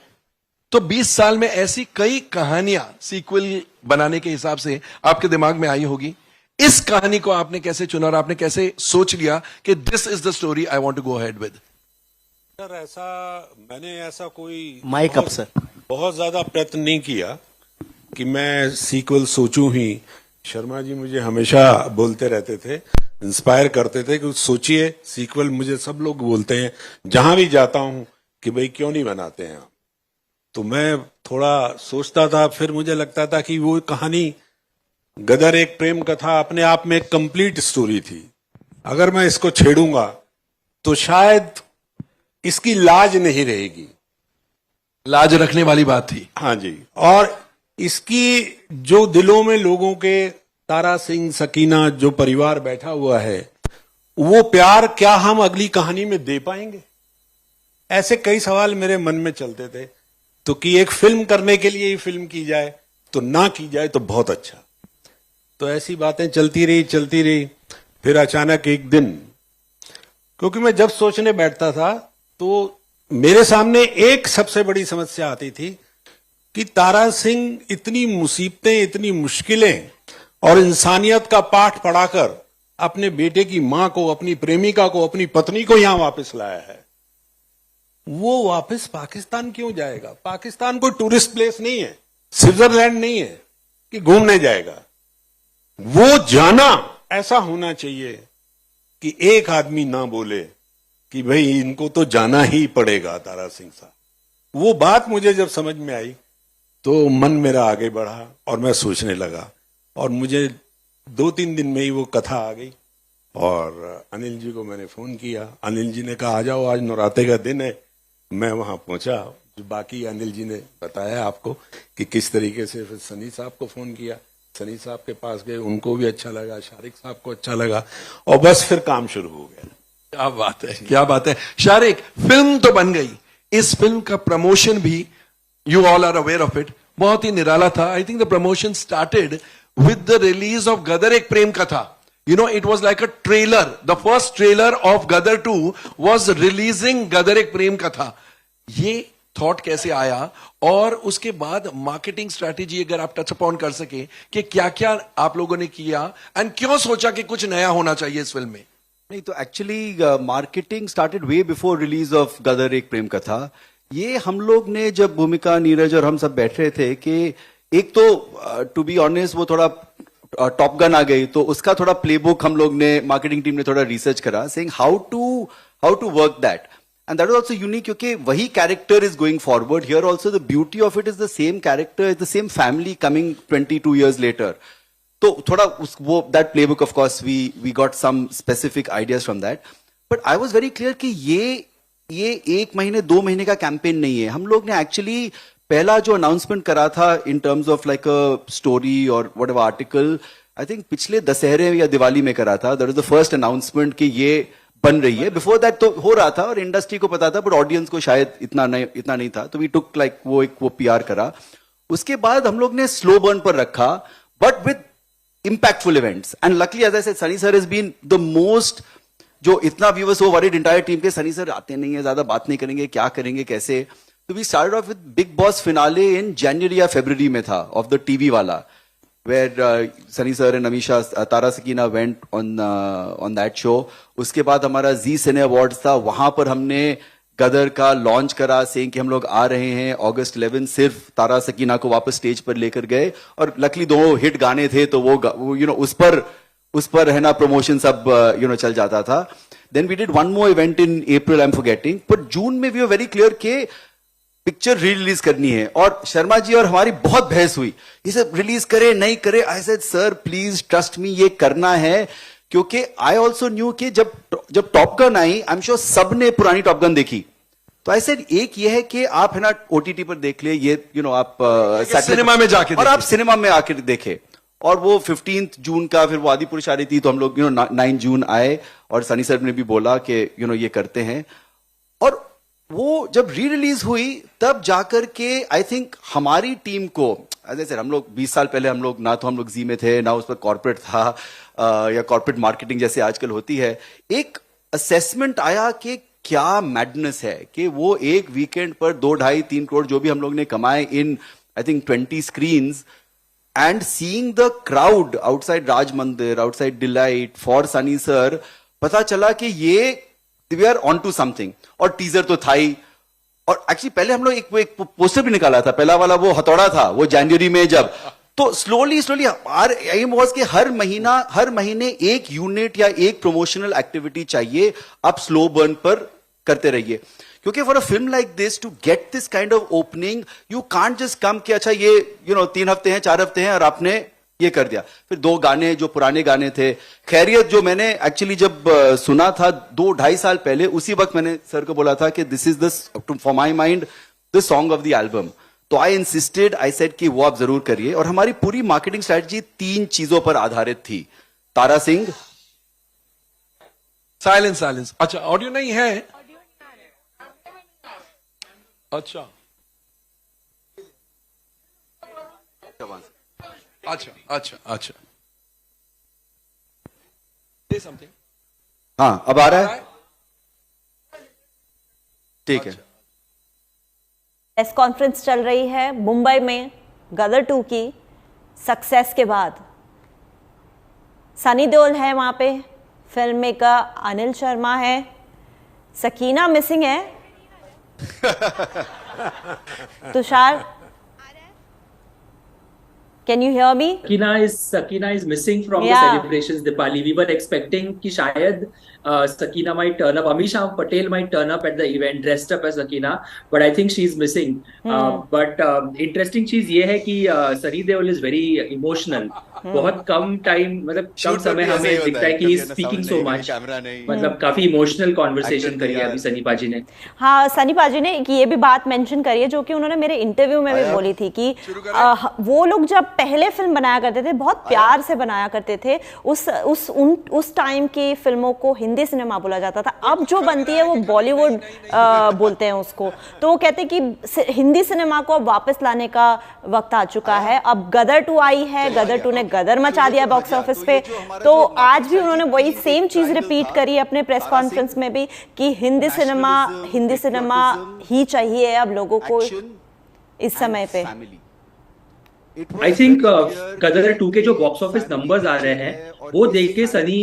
तो 20 साल में ऐसी कई कहानियां सीक्वल बनाने के हिसाब से आपके दिमाग में आई होगी। इस कहानी को आपने कैसे चुना और आपने कैसे सोच लिया कि this is the story I want to go ahead with? Sir मैंने ऐसा कोई माइक अप सर, बहुत ज्यादा प्रयत्न नहीं किया कि मैं सीक्वल सोचूं ही। शर्मा जी मुझे हमेशा बोलते रहते थे, इंस्पायर करते थे कि सोचिए सीक्वल। मुझे सब लोग बोलते हैं जहां भी जाता हूं कि भाई क्यों नहीं बनाते हैं आप। तो मैं थोड़ा सोचता था, फिर मुझे लगता था कि वो कहानी गदर एक प्रेम कथा अपने आप में एक कंप्लीट स्टोरी थी। अगर मैं इसको छेड़ूंगा तो शायद इसकी लाज नहीं रहेगी। लाज रखने वाली बात थी। हाँ जी, और इसकी जो दिलों में लोगों के, तारा सिंह, सकीना, जो परिवार बैठा हुआ है, वो प्यार क्या हम अगली कहानी में दे पाएंगे? ऐसे कई सवाल मेरे मन में चलते थे। तो कि एक फिल्म करने के लिए ही फिल्म की जाए, तो ना की जाए तो बहुत अच्छा। तो ऐसी बातें चलती रही। फिर अचानक एक दिन, क्योंकि मैं जब सोचने बैठता था तो मेरे सामने एक सबसे बड़ी समस्या आती थी कि तारा सिंह इतनी मुसीबतें, इतनी मुश्किलें और इंसानियत का पाठ पढ़ाकर अपने बेटे की मां को, अपनी प्रेमिका को, अपनी पत्नी को यहां वापस लाया है। वो वापस पाकिस्तान क्यों जाएगा? पाकिस्तान कोई टूरिस्ट प्लेस नहीं है, स्विट्जरलैंड नहीं है कि घूमने जाएगा। वो जाना ऐसा होना चाहिए कि एक आदमी ना बोले कि भाई इनको तो जाना ही पड़ेगा तारा सिंह साहब। वो बात मुझे जब समझ में आई तो मन मेरा आगे बढ़ा और मैं सोचने लगा, और मुझे 2-3 दिन में ही वो कथा आ गई। और अनिल जी को मैंने फोन किया, अनिल जी ने कहा आ जाओ, आज नौराते का दिन है। मैं वहां पहुंचा, बाकी अनिल जी ने बताया आपको कि किस तरीके से फिर सनी साहब को फोन किया, सनी साहब के पास गए, उनको भी अच्छा लगा, शारिक साहब को अच्छा लगा और बस फिर काम शुरू हो गया। क्या बात है, क्या बात है। शारिक, फिल्म तो बन गई, इस फिल्म का प्रमोशन भी, you all are aware of it, बहुत ही निराला था। I think the promotion started with the release of Gadar Ek Prem कथा। You know, it was like a trailer. The first trailer of Gadar 2 was releasing Gadar एक प्रेम कथा। ये thought कैसे आया और उसके बाद मार्केटिंग स्ट्रैटेजी अगर आप टच अपॉन कर सके कि क्या क्या आप लोगों ने किया एंड क्यों सोचा कि कुछ नया होना चाहिए इस फिल्म में? नहीं तो actually marketing started way before release of Gadar Ek Prem कथा। ये हम लोग ने जब भूमिका, नीरज और हम सब बैठ रहे थे कि एक तो टू बी ऑनेस्ट वो थोड़ा टॉप गन आ गई, तो उसका थोड़ा प्लेबुक हम लोग ने, मार्केटिंग टीम ने थोड़ा रिसर्च करा, saying how to work that, and that is also unique क्योंकि वही character is going forward here also. The beauty of it is the same character, is the same family coming 22 years later। तो थोड़ा वो that playbook of course we got some specific ideas from that, but I was very clear कि ये 1 महीने 2 महीने का campaign नहीं है। हम लोग ने एक्चुअली पहला जो अनाउंसमेंट करा था in terms of like a story or whatever article, I think पिछले दशहरे या दिवाली में करा था। That is the first announcement कि ये बन रही है। बिफोर दैट तो हो रहा था और इंडस्ट्री को पता था, बट ऑडियंस को शायद इतना नहीं था, तो वी टुक लाइक वो पीआर करा। उसके बाद हम लोग ने स्लो बर्न पर रखा, but with impactful events, and luckily as I said, Sunny sir has been the most, जो इतना व्यूअर्स हो वरीड इंटायर टीम के, सनी सर आते नहीं है, ज्यादा बात नहीं करेंगे, क्या करेंगे कैसे। तो we started off with Bigg Boss finale in जनवरी या फरवरी में था, ऑफ द टीवी वाला, where Sunny sir and Ameesha Tara Sakina went on that show. उसके बाद हमारा जी सिने अवार्ड्स था, वहां पर हमने गदर का लॉन्च करा, सेइंग कि हम लोग आ रहे हैं August 11, सिर्फ तारा सकीना को वापस स्टेज पर लेकर गए, और लकली 2 हिट गाने थे तो वो यू नो उस पर है ना प्रमोशन सब यू नो चल जाता था। Then we did one more event in April, I am forgetting, but June में वी वर वेरी क्लियर के पिक्चर रिलीज करनी है। और शर्मा जी और हमारी बहुत बहस हुई, ये सब रिलीज करे नहीं करे। I said sir please trust me, ये करना है, क्योंकि आई ऑल्सो न्यू कि जब top gun I, I am sure सबने पुरानी टॉप गन देखी, तो आई सेड एक ये है कि आप है ना ओटीटी पर देख ले, ये यू नो आप सिनेमा में जाके और आप सिनेमा में आके देखे। और वो 15 जून का, फिर वो आदिपुरुष आ रही थी, तो हम लोग यू नो 9 जून आए, और सनी सर ने भी बोला कि यू नो ये करते हैं। और वो जब री रिलीज हुई तब जाकर के आई थिंक हमारी टीम को, जैसे हम लोग 20 साल पहले हम लोग ना तो हम लोग जी में थे, ना उस पर कॉर्पोरेट था या कॉर्पोरेट मार्केटिंग जैसे आजकल होती है, एक असेसमेंट आया कि क्या मैडनेस है कि वो एक वीकेंड पर 2-2.5-3 करोड़ जो भी हम लोग ने कमाए in I think 20 screens, and seeing the crowd outside Raj Mandir, outside Delight for Sunny sir, पता चला कि ये we are on to something. और टीजर तो था ही, और एक्चुअली पहले हम लोग एक पोस्टर भी निकाला था, पहला वाला वो हथौड़ा था, वो जनवरी में जब, तो स्लोली आर एम वाज कि हर महीने एक यूनिट या एक प्रमोशनल एक्टिविटी चाहिए, आप स्लो बर्न पर करते रहिए। क्योंकि for a film like this to get this kind of opening, you can't just come कि अच्छा ये यू नो 3 हफ्ते हैं 4 हफ्ते हैं और आपने ये कर दिया। फिर 2 गाने जो पुराने गाने थे, खैरियत जो मैंने एक्चुअली जब सुना था 2-2.5 साल पहले, उसी वक्त मैंने सर को बोला था कि this is the for my mind the song of the album. तो आई इंसिस्टेड, आई सेड कि वो आप जरूर करिए। और हमारी पूरी मार्केटिंग स्ट्रेटजी 3 चीजों पर आधारित थी, तारा सिंह, साइलेंस। अच्छा ऑडियो नहीं है, अच्छा Say something. हाँ अब आ रहा है, ठीक है। प्रेस कॉन्फ्रेंस चल रही है मुंबई में गदर 2 की सक्सेस के बाद। सनी देओल है वहां पे, फिल्म मेकर अनिल शर्मा है, सकीना मिसिंग है, Tushar Can you hear me? Sakina is missing from the Yeah. celebrations, Dipali. We were expecting कि शायद Sakina might turn up. Amisha Patel might turn up at the event dressed up as Sakina, but I think she's missing. But interesting चीज ये है कि Sunny Deol is very emotional. बहुत कम time, मतलब कम समय हमें दिखता है कि he is speaking so much, मतलब काफी इमोशनल कॉन्वर्सेशन करी है अभी सनी पाजी ने। हाँ, सनी पाजी ने ये भी बात मेंशन करी है जो कि उन्होंने मेरे इंटरव्यू में भी बोली थी कि वो लोग जब पहले फिल्म बनाया करते थे बहुत प्यार से बनाया करते थे, उस टाइम की फिल्मों को हिंदी सिनेमा बोला जाता था। अब जो बनती है वो बॉलीवुड बोलते हैं उसको। तो वो कहते हैं कि हिंदी सिनेमा को अब वापस लाने का वक्त आ चुका है। अब गदर 2 आई है, गदर 2 ने गदर मचा दिया बॉक्स ऑफिस पे। तो आज भी उन्होंने वही सेम चीज रिपीट करी अपने प्रेस कॉन्फ्रेंस में भी कि हिंदी सिनेमा ही चाहिए अब लोगों को इस समय पे। आई थिंक गदर 2 के जो बॉक्स ऑफिस नंबर्स आ रहे हैं वो देख के Sunny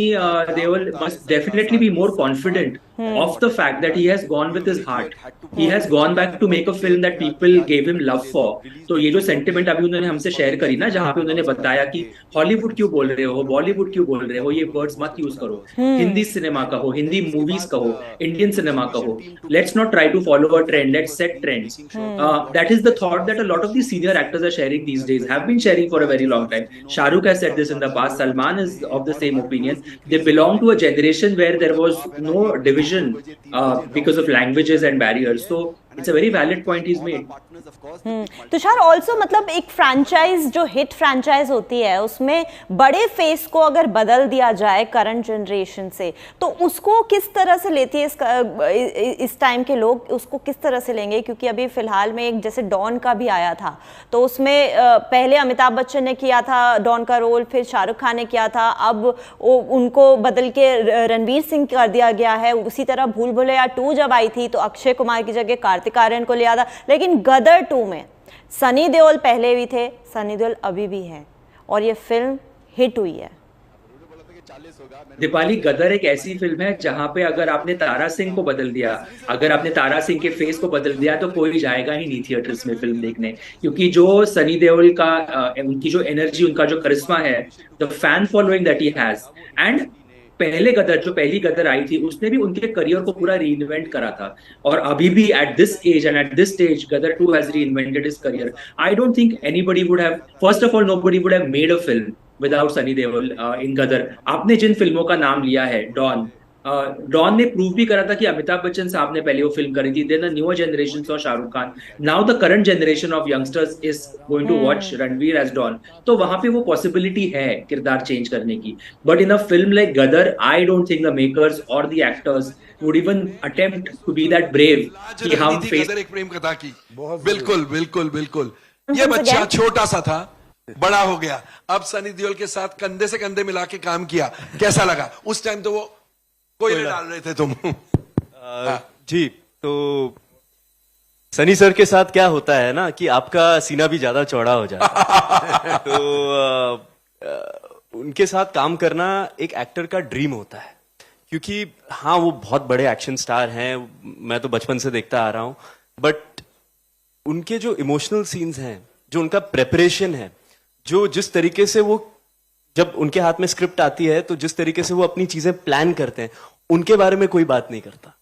Deol must definitely be more confident of the fact that he has gone with his heart. He has gone back to make a film that people gave him love for. तो ये जो sentiment अभी उन्होंने हमसे शेयर करी ना, जहाँ पे उन्होंने बताया कि हॉलीवुड क्यों बोल रहे हो, बॉलीवुड क्यों बोल रहे हो, ये वर्ड्स मत यूज करो, हिंदी सिनेमा कहो, हिंदी मूवीज कहो, इंडियन सिनेमा कहो, let's not try to follow a trend, let's set trends. That is the thought that a lot of these senior actors are sharing these days, have been sharing for a very long time. Shahrukh has said this in the past, Salman is of the same opinion. They belong to a generation where there was no division because of languages and barriers. So it's a very valid point he's made. Tushar, also मतलब एक franchise जो hit franchise होती है उसमें बड़े face को अगर बदल दिया जाए करंट जनरेशन से तो उसको किस तरह से लेती है इस टाइम के लोग, उसको किस तरह से लेंगे? क्योंकि अभी फिलहाल में एक जैसे डॉन का भी आया था तो उसमें पहले अमिताभ बच्चन ने किया था डॉन का रोल, फिर शाहरुख खान ने किया था, अब उनको बदल के रणवीर सिंह कर दिया गया है। उसी तरह भूल भुलैया 2 जब आई थी तो अक्षय कुमार की जगह कार्तिक आर्यन को लिया था। लेकिन गदर 2 में सनी देओल पहले भी थे, सनी देओल अभी भी है और ये फिल्म हिट हुई है। दीपाली, गदर एक ऐसी फिल्म है जहां पे अगर आपने तारा सिंह को बदल दिया, अगर आपने तारा सिंह के फेस को बदल दिया तो कोई जाएगा ही नहीं थिएटर्स में फिल्म देखने, क्योंकि जो सनी देओल का उनकी जो एनर्जी, उनका जो करिश्मा है, the fan following that he has, and पहले गदर जो पहली गदर आई थी उसने भी उनके करियर को पूरा रीइन्वेंट करा था और अभी भी at this age and at this stage Gadar 2 has reinvented his career. I don't think anybody would have, first of all nobody would have made a film without Sunny Deol in Gadar. आपने जिन फिल्मों का नाम लिया है, डॉन ने प्रूव भी करा था कि अमिताभ बच्चन साहब ने पहले वो फिल्म करी थी. Then the newer generation saw Shahrukh Khan, now the current generation of youngsters is going to watch Ranveer as Don. तो वहां पे वो पॉसिबिलिटी है किरदार चेंज करने की. But in a film like Gadar I don't think the makers or the actors would even attempt to be that brave कि हम फेस. एक प्रेम कथा की, बिल्कुल बिल्कुल बिल्कुल. ये बच्चा छोटा सा था, बड़ा हो गया, अब सनी देओल के साथ कंधे से कंधे मिला के काम किया, कैसा लगा? उस टाइम तो वो कोयले डाल रहे थे तुम. जी, तो सनी सर के साथ क्या होता है ना कि आपका सीना भी ज्यादा चौड़ा हो जाता है. तो उनके साथ काम करना एक एक्टर का ड्रीम होता है, क्योंकि हाँ वो बहुत बड़े एक्शन स्टार हैं, मैं तो बचपन से देखता आ रहा हूं, बट उनके जो इमोशनल सीन्स हैं, जो उनका प्रेपरेशन है, जो जिस तरीके से वो जब उनके हाथ में स्क्रिप्ट आती है तो जिस तरीके से वो अपनी चीजें प्लान करते हैं, उनके बारे में कोई बात नहीं करता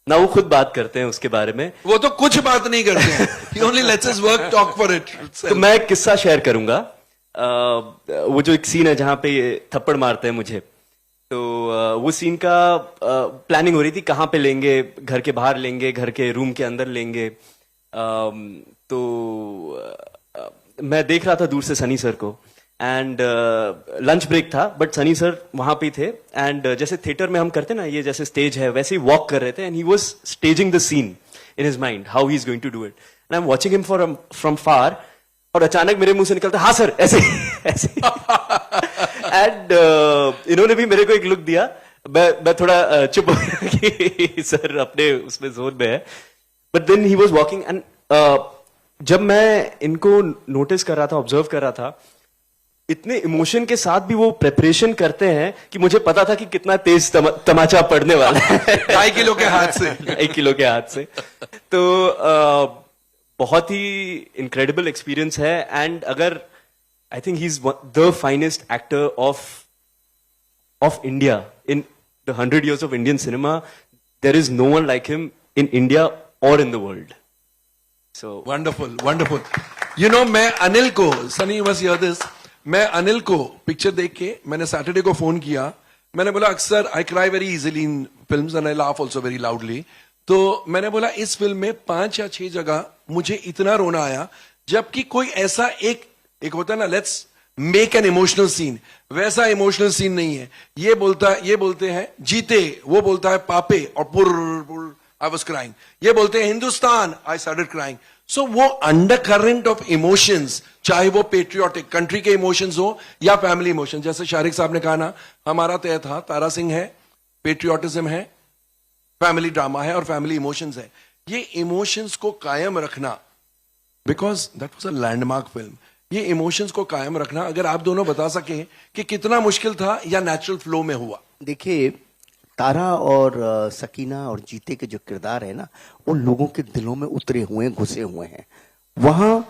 ना, वो खुद बात करते हैं उसके बारे में. वो तो कुछ बात नहीं करते हैं. He only lets us work, talk for it. तो मैं एक किस्सा शेयर करूंगा. वो जो एक सीन है जहां पे ये थप्पड़ मारते हैं मुझे, तो वो सीन का प्लानिंग हो रही थी, कहाँ पे लेंगे, घर के बाहर लेंगे, घर के रूम के अंदर लेंगे. तो मैं देख रहा था दूर से सनी सर को, एंड लंच ब्रेक था, बट सनी सर वहां पे थे, एंड जैसे थिएटर में हम करते ना, ये जैसे स्टेज है वैसे ही वॉक कर रहे थे, and he was staging the scene in his mind, how he is going to do it, and I am watching him from far, और अचानक मेरे मुंह से निकलता हाँ सर, ऐसे ऐसे. एंड इन्होंने भी मेरे को एक लुक दिया. मैं थोड़ा चुप हो गया कि सर अपने उसमें जोन में है, but then he was walking, and जब मैं इनको नोटिस कर रहा था, ऑब्जर्व कर रहा था, इतने इमोशन के साथ भी वो प्रेपरेशन करते हैं कि मुझे पता था कि कितना तेज तमाचा पड़ने वाला है. 2.5 किलो के हाथ से 1 किलो के हाथ से. तो बहुत ही इनक्रेडिबल एक्सपीरियंस है. एंड अगर I think he's the finest actor of India. In the 100 years of Indian cinema, there is no one like him in India or in the world. So wonderful wonderful. You know मैं अनिल को, Sunny must here this, मैं अनिल को picture देख के मैंने Saturday को phone किया. मैंने बोला अक्सर I cry very easily in films and I laugh also very loudly. तो मैंने बोला इस फिल्म में 5 या 6 जगह मुझे इतना रोना आया, जबकि कोई ऐसा एक होता है ना, let's make an emotional scene, वैसा इमोशनल सीन नहीं है. ये बोलते हैं जीते, वो बोलता है पापे, और पुर आई वाज क्राइंग. ये बोलते हैं हिंदुस्तान, आई स्टार्टेड क्राइंग. सो वो अंडर करंट ऑफ इमोशंस, चाहे वो पेट्रियोटिक कंट्री के इमोशंस हो या फैमिली इमोशंस, जैसे शारिक साहब ने कहा ना, हमारा तय था, तारा सिंह है, पेट्रियोटिज्म है, फैमिली ड्रामा है और फैमिली इमोशंस है. ये इमोशंस को कायम रखना, because that was a landmark film, ये इमोशंस को कायम रखना, अगर आप दोनों बता सकें कि कितना मुश्किल था या नेचुरल फ्लो में हुआ. देखिए, तारा और सकीना और जीते के जो किरदार है ना, उन लोगों के दिलों में उतरे हुए हैं, घुसे हुए हैं. वहां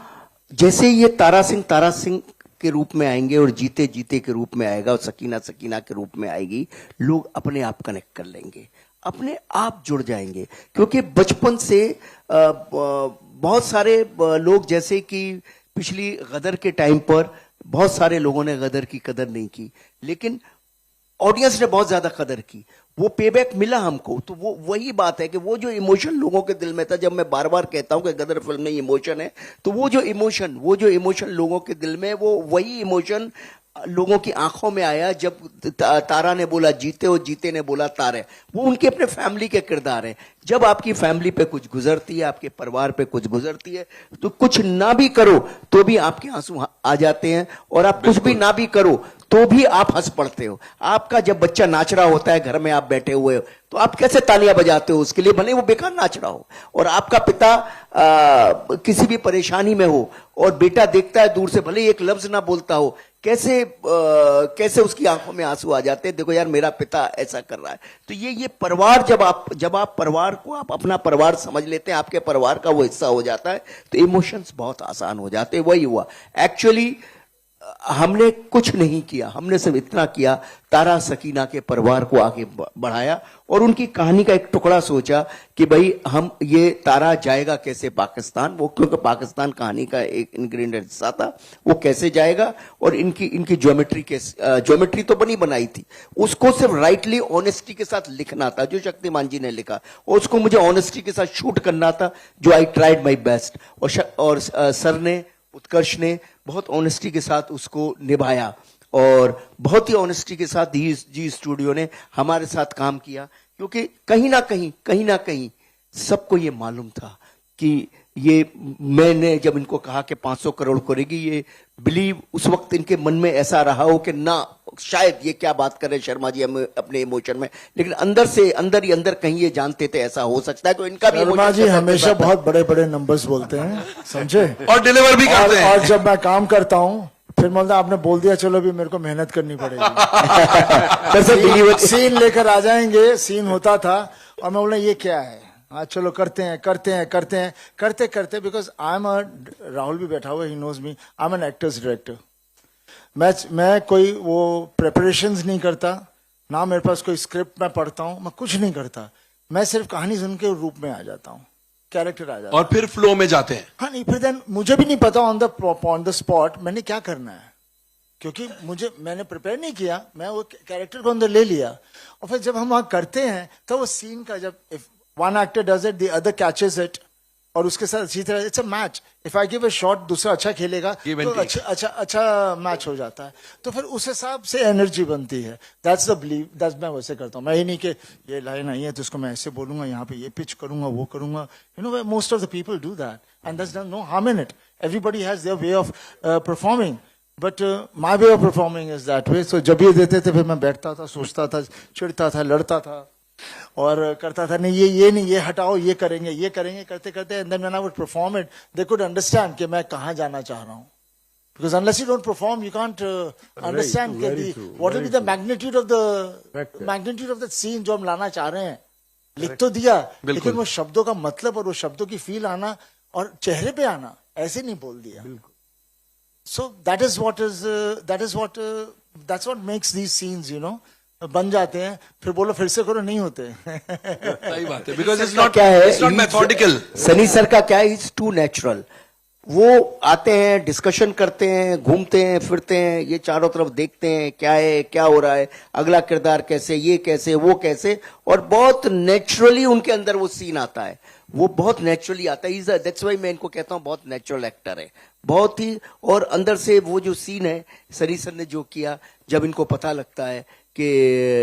जैसे ये तारा सिंह के रूप में आएंगे और जीते के रूप में आएगा और सकीना के रूप में आएगी, लोग अपने आप कनेक्ट कर लेंगे, अपने आप जुड़ जाएंगे. क्योंकि बचपन से बहुत सारे लोग, जैसे कि पिछली गदर के टाइम पर बहुत सारे लोगों ने गदर की कदर नहीं की, लेकिन ऑडियंस ने बहुत ज्यादा कदर की. वो पेबैक मिला हमको. तो वो वही बात है कि वो जो इमोशन लोगों के दिल में था, जब मैं बार बार कहता हूं कि गदर फिल्म में इमोशन है, तो वो जो इमोशन लोगों के दिल में, वो वही इमोशन लोगों की आंखों में आया जब तारा ने बोला जीते और जीते ने बोला तारे. वो उनके अपने फैमिली के किरदार हैं. जब आपकी फैमिली पे कुछ गुजरती है, आपके परिवार पे कुछ गुजरती है, तो कुछ ना भी करो तो भी आपके आंसू आ जाते हैं, और आप कुछ भी ना भी करो तो भी आप हंस पड़ते हो. आपका जब बच्चा नाच रहा होता है, घर में आप बैठे हुए हो, तो आप कैसे तालियां बजाते हो उसके लिए, भले वो बेकार नाच रहा हो. और आपका पिता किसी भी परेशानी में हो और बेटा देखता है दूर से, भले एक लफ्ज ना बोलता हो, कैसे उसकी आंखों में आंसू आ जाते हैं, देखो यार मेरा पिता ऐसा कर रहा है. तो ये परिवार, जब आप परिवार को आप अपना परिवार समझ लेते हैं, आपके परिवार का वो हिस्सा हो जाता है, तो इमोशंस बहुत आसान हो जाते हैं. वही हुआ. एक्चुअली हमने कुछ नहीं किया, हमने सिर्फ इतना किया, तारा सकीना के परिवार को आगे बढ़ाया और उनकी कहानी का एक टुकड़ा सोचा कि भाई हम ये तारा जाएगा कैसे पाकिस्तान, वो क्योंकि पाकिस्तान कहानी का एक इंग्रेडिएंट हिस्सा था, वो कैसे जाएगा. और इनकी ज्योमेट्री तो बनी बनाई थी, उसको सिर्फ राइटली ऑनेस्टी के साथ लिखना था, जो शक्तिमान जी ने लिखा, और उसको मुझे ऑनेस्टी के साथ शूट करना था, जो आई ट्राइड माई बेस्ट. और सर ने, उत्कर्ष ने बहुत ऑनेस्टी के साथ उसको निभाया, और बहुत ही ऑनेस्टी के साथ जी स्टूडियो ने हमारे साथ काम किया. क्योंकि कहीं ना कहीं सबको ये मालूम था कि ये, मैंने जब इनको कहा कि 500 करोड़ करेगी, ये बिलीव उस वक्त इनके मन में ऐसा रहा हो कि ना, शायद ये क्या बात कर रहे शर्मा जी हम अपने इमोशन में, लेकिन अंदर ही अंदर कहीं ये जानते थे ऐसा हो सकता है. तो इनका भी शर्मा जी हमेशा बहुत बड़े बड़े नंबर्स बोलते हैं, समझे, और डिलीवर भी करते हैं. और जब मैं काम करता हूँ, फिर बोलता आपने बोल दिया, चलो भी मेरे को मेहनत करनी पड़ेगी. सीन लेकर आ जाएंगे, सीन होता था और मैं बोला ये क्या है, हाँ चलो करते हैं, बिकॉज आई एम राहुल भी बैठा हुआ, he knows me, I am an actor's director. मैं कोई वो प्रिपरेशंस नहीं करता, ना मेरे पास कोई स्क्रिप्ट मैं पढ़ता हूँ, मैं कुछ नहीं करता. मैं सिर्फ कहानी सुन के रूप में आ जाता हूँ, कैरेक्टर आ जाता है, और फिर फ्लो में जाते हैं. हाँ नहीं, फिर देन मुझे भी नहीं पता ऑन द स्पॉट मैंने क्या करना है, क्योंकि मैंने प्रिपेयर नहीं किया, मैं वो कैरेक्टर को अंदर ले लिया. और फिर जब हम वहां करते हैं तो वो सीन का, जब if one actor does it, the other catches it, और उसके साथ अच्छी तरह, it's a match. If I give a shot, दूसरा अच्छा खेलेगा तो अच्छा मैच हो जाता है. तो फिर उस हिसाब से एनर्जी बनती है. दैट्स द बिलीव, दैट्स मैं वैसे करता हूँ. मैं ही नहीं कि ये लाइन आई है तो इसको मैं ऐसे बोलूंगा, यहाँ पे ये पिच करूंगा, वो करूंगा. You know, most of the people do that and that's no harm in it. Everybody has their way of performing, but my way of performing is that way. So जब ये देते थे, फिर मैं बैठता था, सोचता था, चिढ़ता था, लड़ता था और करता था, नहीं ये नहीं, ये हटाओ, ये करेंगे, करते and then when I would perform it, they could understand कि मैं कहाँ जाना चाह रहा हूँ. Because unless you don't perform, you can't understand what will be the magnitude of the scene जो हम लाना चाह रहे हैं. लिख तो दिया, लेकिन वो शब्दों का मतलब और वो शब्दों की फील आना और चेहरे पे आना, ऐसे नहीं बोल दिया. So that's what makes these scenes, you know, बन जाते हैं, फिर बोलो फिर से करो, नहीं होते. सही बात है, because it's not क्या है, it's not methodical. Sunny sir का क्या है, इट्स टू नेचुरल. वो आते हैं, डिस्कशन करते हैं, घूमते हैं, फिरते हैं, ये चारों तरफ देखते हैं क्या है, क्या हो रहा है, अगला किरदार कैसे, ये कैसे, वो कैसे, और बहुत नेचुरली उनके अंदर वो सीन आता है. वो बहुत नेचुरली आता है. दैट्स व्हाई मैं इनको कहता हूँ बहुत नेचुरल एक्टर है, बहुत ही. और अंदर से वो जो सीन है, सनी सर ने जो किया, जब इनको पता लगता है कि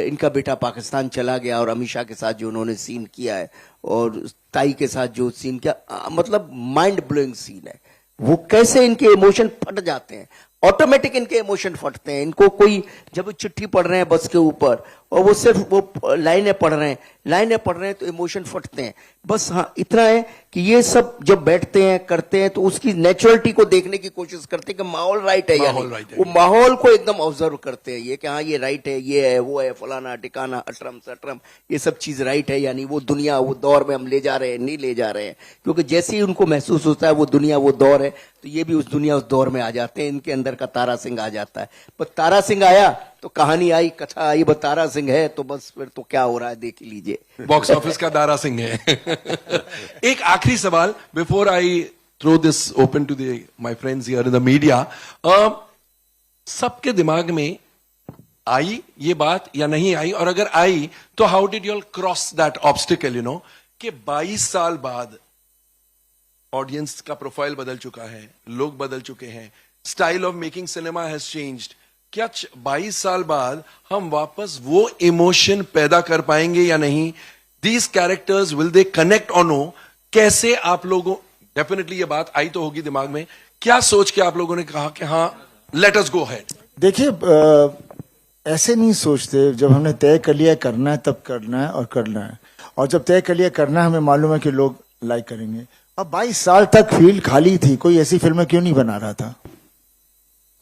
इनका बेटा पाकिस्तान चला गया, और अमीषा के साथ जो उन्होंने सीन किया है, और ताई के साथ जो सीन किया, मतलब माइंड ब्लोइंग सीन है. वो कैसे इनके इमोशन फट जाते हैं, ऑटोमेटिक इनके इमोशन फटते हैं. इनको कोई, जब वो चिट्ठी पढ़ रहे हैं बस के ऊपर, और वो सिर्फ वो लाइनें पढ़ रहे हैं तो इमोशन फटते हैं. बस हाँ, इतना है कि ये सब जब बैठते हैं, करते हैं, तो उसकी नेचुरलिटी को देखने की कोशिश करते हैं कि माहौल राइट है या नहीं. वो माहौल को एकदम ऑब्जर्व करते हैं, ये कि हाँ ये राइट है, ये है, वो है, फलाना टिकाना, अटरम सटरम, ये सब चीज राइट है या नहीं. वो दुनिया, वो दौर में हम ले जा रहे हैं, नहीं ले जा रहे हैं. क्योंकि जैसे ही उनको महसूस होता है वो दुनिया, वो दौर है, तो ये भी उस दुनिया, उस दौर में आ जाते हैं. इनके अंदर का तारा सिंह आ जाता है. पर तारा सिंह आया तो कहानी आई, कथा आई. बस तारा सिंह है तो बस फिर तो क्या हो रहा है देख लीजिए. बॉक्स ऑफिस का दारा सिंह है. एक आखिरी सवाल before I throw this open to my friends here in the media. सबके दिमाग में आई ये बात या नहीं आई, और अगर आई तो how did you all cross that obstacle, you know, कि 22 साल बाद ऑडियंस का प्रोफाइल बदल चुका है, लोग बदल चुके हैं, style of making cinema has changed. क्या 22 साल बाद हम वापस वो इमोशन पैदा कर पाएंगे या नहीं? These characters will they connect और नो? कैसे आप लोगों, डेफिनेटली ये बात आई तो होगी दिमाग में, क्या सोच के आप लोगों ने कहा कि हाँ लेट अस गो हेड? देखिए, ऐसे नहीं सोचते. जब हमने तय कर लिया करना है तब करना है, और करना है. और जब तय कर लिया करना है, हमें मालूम है कि लोग लाइक करेंगे. अब 22 साल तक फील्ड खाली थी, कोई ऐसी फिल्में क्यों नहीं बना रहा था?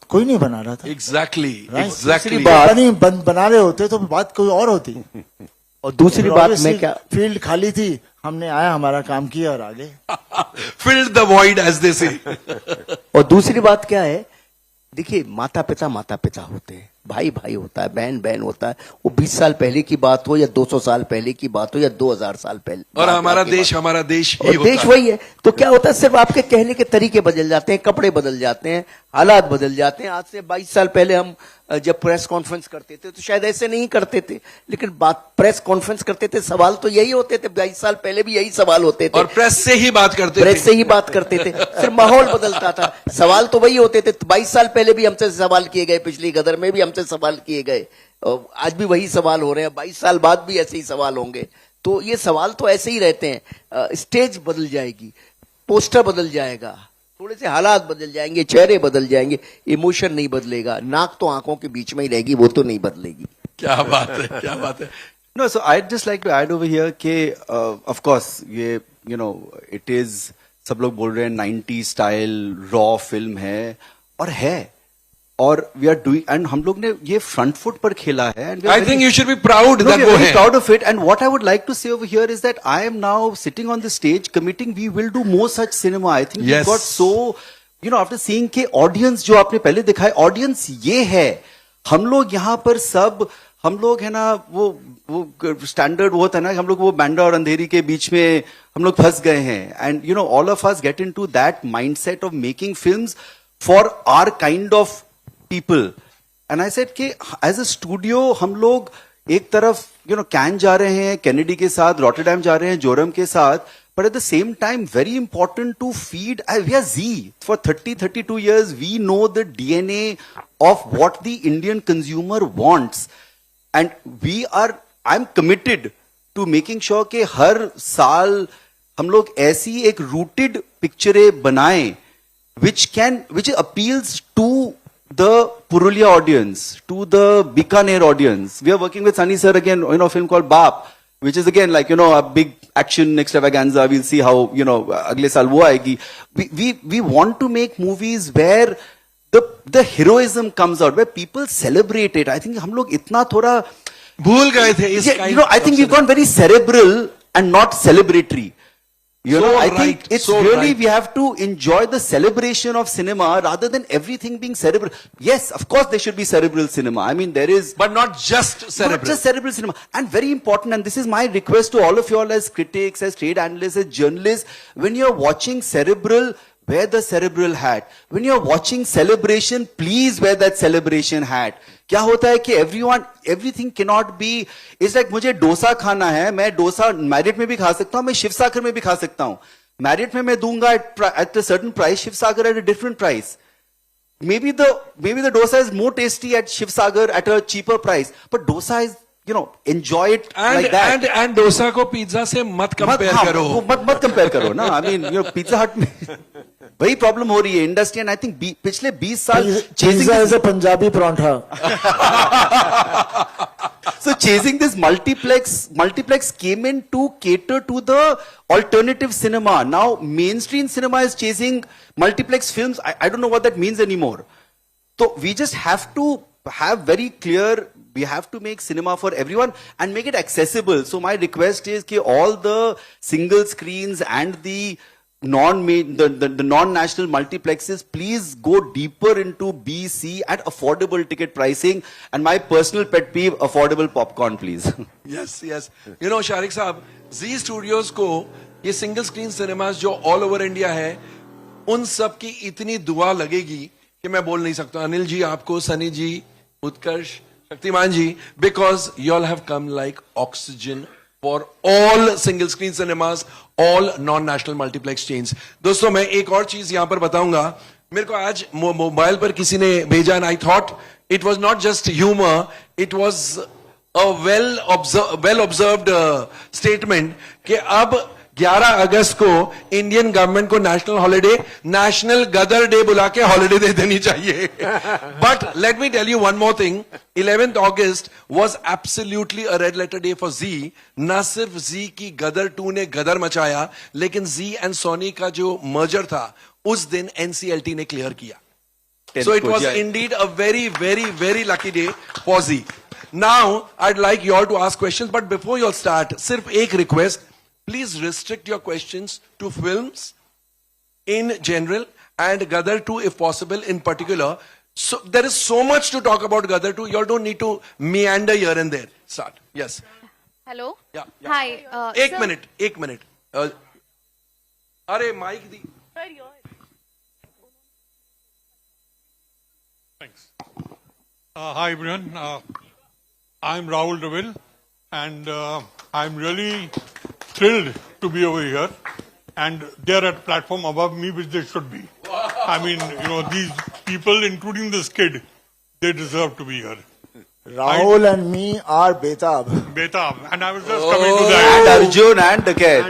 कोई नहीं बना रहा था. एग्जैक्टली. नहीं बना रहे होते तो बात कोई और होती. और दूसरी बात में क्या, फील्ड खाली थी, हमने आया, हमारा काम किया और आगे. Filled the void as they say. और दूसरी बात क्या है, देखिए, माता पिता होते हैं, भाई भाई होता है, बहन बहन होता है. वो 20 साल पहले की बात हो, या 200 साल पहले की बात हो, या 2000 साल पहले, और हमारा देश ही होता देश वही है. तो क्या होता है, सिर्फ आपके कहने के तरीके बदल जाते हैं, कपड़े बदल जाते हैं, हालात बदल जाते हैं. आज से 22 साल पहले हम जब प्रेस कॉन्फ्रेंस करते थे तो शायद ऐसे नहीं करते थे, लेकिन बात प्रेस कॉन्फ्रेंस करते थे, सवाल तो यही होते थे. 22 साल पहले भी यही सवाल होते थे, और प्रेस से ही बात करते थे. सिर्फ माहौल बदलता था, सवाल तो वही होते थे. 22 साल पहले भी हमसे सवाल किए गए, पिछली गदर में भी हमसे सवाल किए गए, आज भी वही सवाल हो रहे हैं. 22 साल बाद भी ऐसे ही सवाल होंगे. तो ये सवाल तो ऐसे ही रहते हैं. स्टेज बदल जाएगी, पोस्टर बदल जाएगा, थोड़े से हालात बदल जाएंगे, चेहरे बदल जाएंगे, इमोशन नहीं बदलेगा. नाक तो आंखों के बीच में ही रहेगी, वो तो नहीं बदलेगी. क्या बात है, क्या बात है. No, so I'd just like to add over here कि of course ये you know it is, सब लोग बोल रहे हैं 90 स्टाइल रॉ फिल्म है, और है, और वी आर डूइंग, एंड हम लोग ने ये फ्रंट फुट पर खेला है. I think you should be proud that we are proud of it. And what I would like to say over here is that I am now sitting on the stage committing we will do more such cinema. I think we got so, you know, after seeing के audience जो आपने पहले दिखाए, audience ये है. हम लोग यहाँ पर सब, हम लोग है ना, वो स्टैंडर्ड वो होता है ना, हम लोग वो बैंडा और अंधेरी के बीच में हम लोग फंस गए हैं. And you know, all of us get into that mindset of making films for our kind of people. And I said कि as a studio हम लोग एक तरफ you know कैन जा रहे हैं, कैनेडी के साथ, रॉटरडैम जा रहे हैं, जोरम के साथ, but at the same time very important to feed, we are Z. For 32 years we know the DNA of what the Indian consumer wants, and I'm committed to making sure कि हर साल हम लोग ऐसी एक rooted पिक्चरें बनाएं which appeals to the Purulia audience, to the Bikaner audience. We are working with Sunny sir again, you know, a film called Baap, which is again like, you know, a big action extravaganza. We'll see how, you know, agle saal wo aayegi. We want to make movies where the heroism comes out, where people celebrate it. I think hum log itna thoda bhool gaye the is kind, you know, I think we've gone very cerebral and not celebratory. You know, I right, think it's so really, right. we have to enjoy the celebration of cinema rather than everything being cerebral. Yes, of course there should be cerebral cinema. I mean, there is... But not just cerebral. Not just cerebral cinema. And very important, and this is my request to all of you all as critics, as trade analysts, as journalists, when you're watching cerebral, wear the cerebral hat. When you're watching celebration, please wear that celebration hat. क्या होता है कि everything cannot be, it's like मुझे डोसा खाना है, मैं dosa merit में भी खा सकता हूँ, मैं शिवसागर में भी खा सकता हूँ. मैरिट में मैं दूंगा at a certain price, Shivsagar at a different price. Maybe the dosa is more tasty at Shivsagar at a cheaper price, but dosa is, you know, enjoy it like that. And dosa को pizza से मत compare करो. मत compare करो ना. I mean, you know, pizza हट में वही प्रॉब्लम हो रही है इंडस्ट्री. एंड आई थिंक पिछले 20 साल pizza is a Punjabi paratha. So chasing this multiplex came in to cater to the alternative cinema. Now mainstream cinema is chasing multiplex films. I don't know what that means anymore. So we just have to have very clear, we have to make cinema for everyone and make it accessible. So my request is that all the single screens and the non-national multiplexes, please go deeper into B, C at affordable ticket pricing. And my personal pet peeve, affordable popcorn, please. Yes. You know, Sharik साहब, Z Studios को ये single screen cinemas जो all over India है, उन सब की इतनी दुआ लगेगी कि मैं बोल नहीं सकता. अनिल जी, आपको, सनी जी, उत्कर्ष, शक्तिमान जी, because you all have come like oxygen for all single screen cinemas, all non-national multiplex chains. दोस्तों, मैं एक और चीज यहां पर बताऊंगा. मेरे को आज मोबाइल पर किसी ने भेजा, and I thought it was not just humor, it was a well observed statement कि अब 11 अगस्त को इंडियन गवर्नमेंट को national holiday, national Gadar day बुला के हॉलिडे दे देनी चाहिए. But let me tell you one more thing. 11th August was absolutely a red letter day for Zee. न सिर्फ जी की गदर 2 ने गदर मचाया, लेकिन जी एंड सोनी का जो मर्जर था उस दिन एनसीएलटी ने क्लियर किया. So it was indeed a very, very, very lucky day for Z. Now I'd like you all to ask questions, but before you all start, सिर्फ एक request. Please restrict your questions to films in general and Gadar 2 if possible in particular. So there is so much to talk about Gadar 2. You all don't need to meander here and there. Start. Yes. Hello. Yeah. Hi. एक minute. अरे mic the. Thanks. Hi everyone. I'm Rahul Deville, and I'm really thrilled to be over here, and they're at platform above me, which they should be. I mean, you know, these people, including this kid, they deserve to be here. Rahul and me are Betab. And I was just coming to that. And Arjun and Dakat.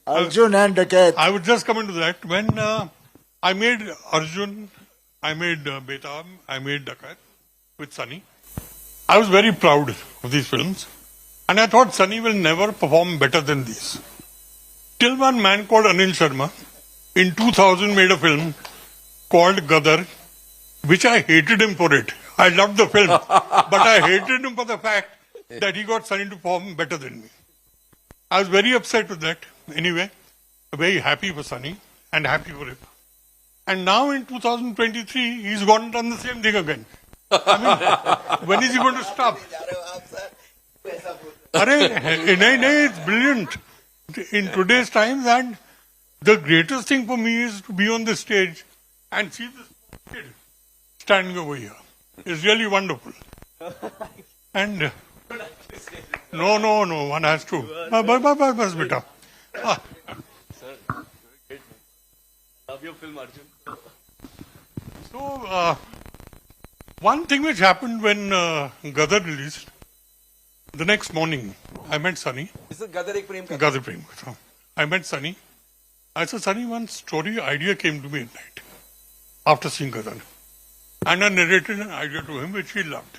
Arjun and Dakat. I was just coming to that. When I made Arjun, I made Betab, I made Dakat with Sunny. I was very proud of these films. And I thought Sunny will never perform better than these. Till one man called Anil Sharma in 2000 made a film called Gadar, which I hated him for it. I loved the film, but I hated him for the fact that he got Sunny to perform better than me. I was very upset with that. Anyway, very happy for Sunny and happy for him. And now in 2023, he's gone and done the same thing again. I mean, when is he going to stop? It's brilliant. In today's times, and the greatest thing for me is to be on the stage and see this kid standing over here. It's really wonderful. And no, one has to. Bas beta. Love your film, Arjun. So, one thing which happened when Gadar released, the next morning, I met Sunny. This is Gadar Ek Prem Katha. Gadar Prem Katha. I met Sunny. I said, Sunny, one story idea came to me at night after seeing Gadar. And I narrated an idea to him which he loved.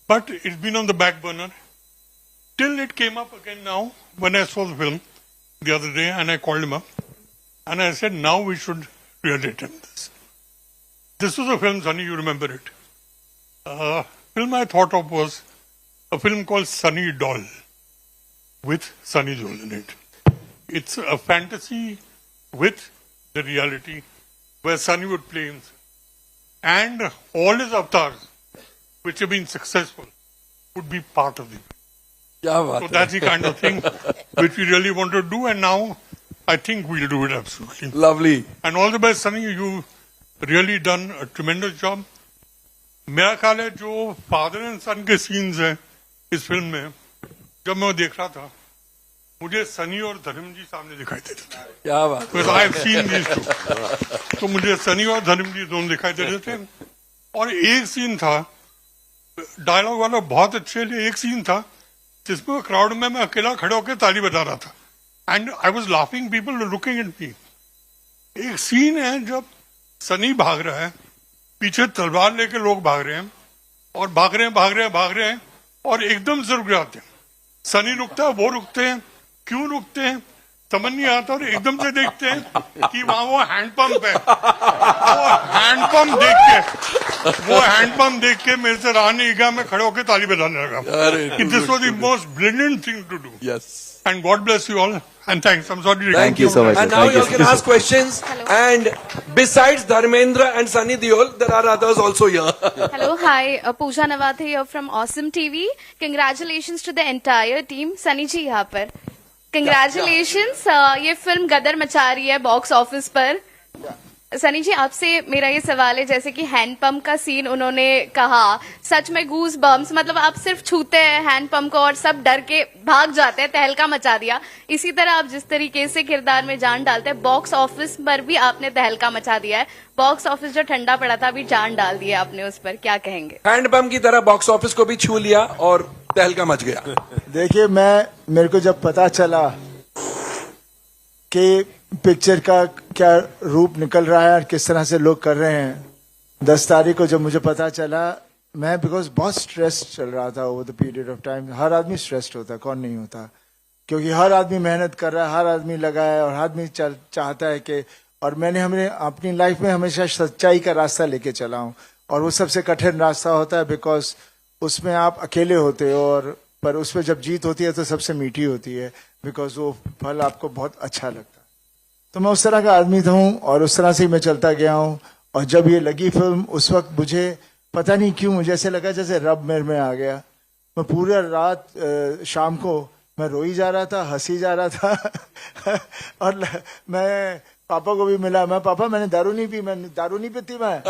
But it's been on the back burner till it came up again now when I saw the film the other day, and I called him up and I said, now we should really attempt this. This was a film, Sunny, you remember it. Film I thought of was a film called Sunny Doll with Sunny Deol in it. it's a fantasy with the reality where Sunny would play himself. And all his avatars, which have been successful, would be part of the film. So that's the kind of thing which we really want to do, and now I think we'll do it absolutely. Lovely. And all the best, Sunny. You've really done a tremendous job. मेरा ख्याल है जो father and सन के scenes हैं इस film में, जब मैं वो देख रहा था, मुझे सनी और धर्म जी सामने दिखाई देते थे. क्या बात है. I have seen these too. तो मुझे सनी और धर्म जी दोनों दिखाई दे रहे थे. और एक सीन था, डायलॉग वाला बहुत अच्छे, एक सीन था जिसमें क्राउड में मैं अकेला खड़े होकर ताली बजा रहा था. And I was laughing, people looking at me. एक सीन है जब सनी भाग रहा है, पीछे तलवार लेके लोग भाग रहे हैं, और भाग रहे हैं और एकदम से रुक जाते हैं. सनी रुकता है, वो रुकते हैं. क्यों रुकते हैं समझ नहीं आता, और एकदम से देखते हैं कि वहां वो हैंडपंप है. वो हैंडपंप देख के मेरे से रहा नहीं गया, मैं खड़े होकर ताली बजाने लगा. This was the most brilliant thing to do. Yes. And God bless you all. And thanks. I'm sorry. Thank you so much. And now you can ask questions. And besides Dharmendra and Sunny Deol, there are others also here. Hello, hi. Pooja Nawat here from Awesome TV. Congratulations to the entire team. Sunny जी यहाँ पर. Congratulations. ये film गदर मचा रही है box office पर. सनी जी, आपसे मेरा ये सवाल है, जैसे कि हैंडपंप का सीन उन्होंने कहा, सच में गूज बम्स, मतलब आप सिर्फ छूते हैं हैंडपंप को और सब डर के भाग जाते हैं, तहलका मचा दिया. इसी तरह आप जिस तरीके से किरदार में जान डालते हैं, बॉक्स ऑफिस पर भी आपने तहलका मचा दिया है. बॉक्स ऑफिस जो ठंडा पड़ा था, अभी जान डाल दिया आपने उस पर, क्या कहेंगे? हैंडपंप की तरह बॉक्स ऑफिस को भी छू लिया और तहलका मच गया. देखिए, मेरे को जब पता चला कि पिक्चर का क्या रूप निकल रहा है और किस तरह से लोग कर रहे हैं, 10 तारीख को जब मुझे पता चला, मैं बिकॉज बहुत स्ट्रेस चल रहा था over the period of time. हर आदमी स्ट्रेस्ड होता है, कौन नहीं होता, क्योंकि हर आदमी मेहनत कर रहा है, हर आदमी लगा है, और हर आदमी चाहता है कि, और हमने अपनी लाइफ में हमेशा सच्चाई का रास्ता लेके चला हूँ, और वो सबसे कठिन रास्ता होता है, बिकॉज उसमें आप अकेले होते हो, और पर उसमें जब जीत होती है तो सबसे मीठी होती है, बिकॉज वो फल आपको बहुत अच्छा लगता है. तो मैं उस तरह का आदमी था हूँ, और उस तरह से ही मैं चलता गया हूँ. और जब ये लगी फिल्म, उस वक्त मुझे पता नहीं क्यों मुझे ऐसे लगा जैसे रब मेरे में आ गया. मैं पूरा रात शाम को मैं रोई जा रहा था, हंसी जा रहा था. और मैं पापा को भी मिला, मैं पापा मैंने दारू नहीं पी, मैं दारू नहीं पीती मैं.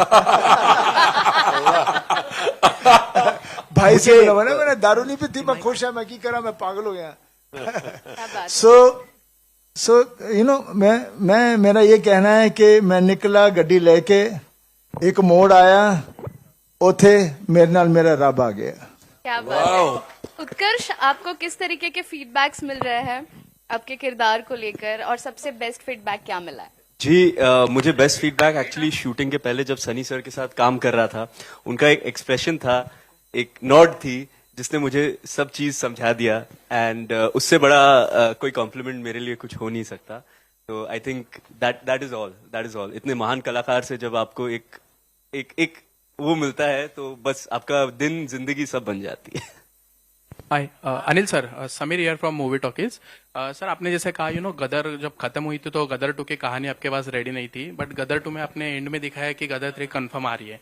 भाई से बोला मैंने दारू नहीं पीती, मैं खुश है, मैं की करा, मैं पागल हो गया. सो यू नो, मैं मेरा ये कहना है कि मैं निकला गड्डी लेके, एक मोड़ आया, उथे मेरे नाल मेरा रब आ गया. क्या बात है. उत्कर्ष, आपको किस तरीके के फीडबैक्स मिल रहे हैं आपके किरदार को लेकर, और सबसे बेस्ट फीडबैक क्या मिला है? जी, मुझे बेस्ट फीडबैक एक्चुअली शूटिंग के पहले जब सनी सर के साथ काम कर रहा था, उनका एक एक्सप्रेशन था, एक नॉड थी, जिसने मुझे सब चीज समझा दिया. एंड उससे बड़ा कोई कॉम्प्लीमेंट मेरे लिए कुछ हो नहीं सकता. तो I think that is all. इतने महान कलाकार से जब आपको एक वो मिलता है, तो बस आपका दिन जिंदगी सब बन जाती है. Hi Anil sir, Sameer here from Movie Talkies. Sir, आपने जैसे कहा गदर जब खत्म हुई थी तो गदर 2 की कहानी आपके पास रेडी नहीं थी, बट गदर 2 में आपने एंड में दिखाया कि गदर 3 कंफर्म आ रही है.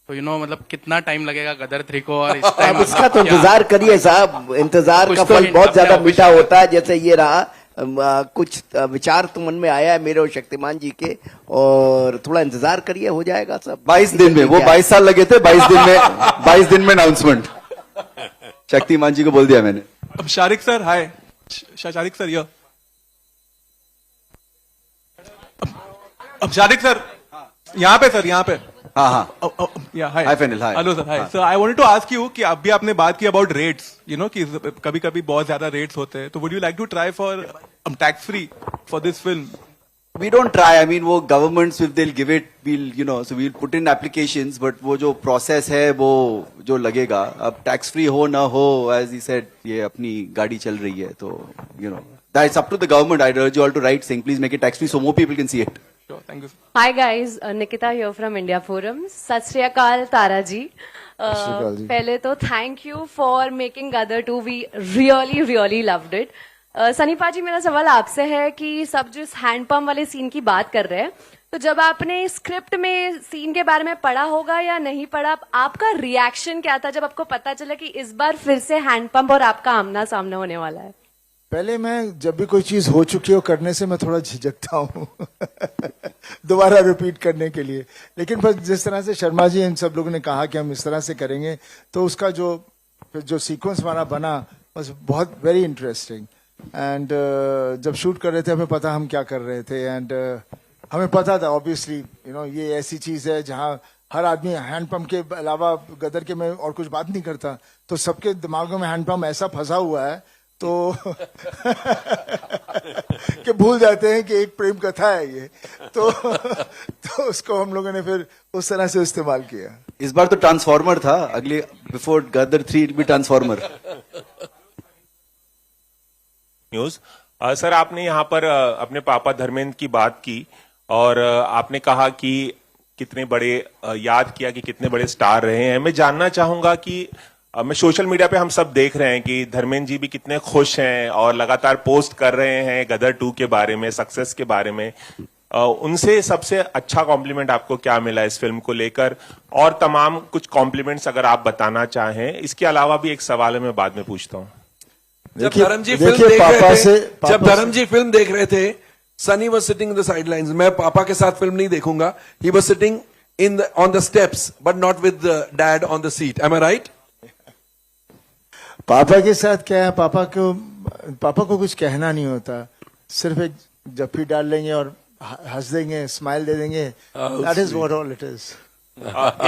तो मतलब कितना टाइम लगेगा गदर 3 को, और इस टाइम अब इसका तो इंतजार करिए साहब, इंतजार का फल बहुत ज्यादा मीठा होता है. जैसे ये रहा, कुछ विचार तो मन में आया है मेरे और शक्तिमान जी के, और थोड़ा इंतजार करिए, हो जाएगा सब. 22 दिन में, वो 22 साल लगे थे, 22 दिन में अनाउंसमेंट. शक्तिमान जी को बोल दिया मैंने. अब शारिक सर, हाय शारिक सर, ये अब शारिक सर यहाँ पे, सर यहाँ पे. हाँ. Hi Fenil, hi. Hello sir, hi sir. I wanted to ask you कि अभी आपने बात की अबाउट रेट्स, कि कभी कभी बहुत ज्यादा रेट्स होते हैं, तो would you like to try for tax free for this film? We don't try. I mean, वो governments if they'll give it, so we'll put in applications, but वो जो process है वो जो लगेगा, अब tax free हो ना हो, as he said, ये अपनी गाड़ी चल रही है, तो that's up to the government. I urge you all to write saying please make it tax free so more people can see it. Sure, thank you. Hi guys, Nikita here from India Forum. Sat Shri Akal Tara ji. पहले तो thank you for making Gadar 2. We really loved it. Sunny पाजी, मेरा सवाल आपसे है कि सब जो इस हैंडपंप वाले सीन की बात कर रहे हैं, तो जब आपने स्क्रिप्ट में सीन के बारे में पढ़ा होगा या नहीं पढ़ा, आपका रिएक्शन क्या था जब आपको पता चला कि इस बार फिर से हैंडपंप और आपका आमना सामना होने वाला है? पहले मैं जब भी कोई चीज हो चुकी हो करने से मैं थोड़ा झिझकता हूँ दोबारा रिपीट करने के लिए, लेकिन बस जिस तरह से शर्मा जी इन सब लोगों ने कहा कि हम इस तरह से करेंगे, तो उसका जो सीक्वेंस हमारा बना was बहुत वेरी इंटरेस्टिंग। एंड जब शूट कर रहे थे हमें पता हम क्या कर रहे थे, एंड हमें पता था ऑब्वियसली ये ऐसी चीज है जहाँ हर आदमी हैंडपंप के अलावा गदर के में और कुछ बात नहीं करता, तो सबके दिमागों में हैंडपंप ऐसा फंसा हुआ है तो कि भूल जाते हैं कि एक प्रेम कथा है ये, तो उसको हम लोगों ने फिर उस तरह से इस्तेमाल किया। इस बार तो ट्रांसफॉर्मर था, अगले before Gadar 3 it be Transformer. News sir, आपने यहाँ पर अपने पापा धर्मेंद्र की बात की और आपने कहा कि कितने बड़े याद किया कि कितने बड़े स्टार रहे हैं। मैं जानना चाहूंगा कि मैं सोशल मीडिया पे हम सब देख रहे हैं कि धर्मेंद्र जी भी कितने खुश हैं और लगातार पोस्ट कर रहे हैं गदर 2 के बारे में, सक्सेस के बारे में। उनसे सबसे अच्छा कॉम्प्लीमेंट आपको क्या मिला इस फिल्म को लेकर, और तमाम कुछ कॉम्प्लीमेंट्स अगर आप बताना चाहें। इसके अलावा भी एक सवाल है, मैं बाद में पूछता हूँ। जब धर्म जी फिल्म देख रहे थे, Sunny was sitting in the sidelines. मैं पापा के साथ फिल्म नहीं देखूंगा, he was sitting on the steps but not with dad on the seat. Am I right? पापा के साथ क्या है, पापा को कुछ कहना नहीं होता, सिर्फ एक जफ्फी डाल लेंगे और हंस देंगे, स्माइल दे देंगे। That is what all it is.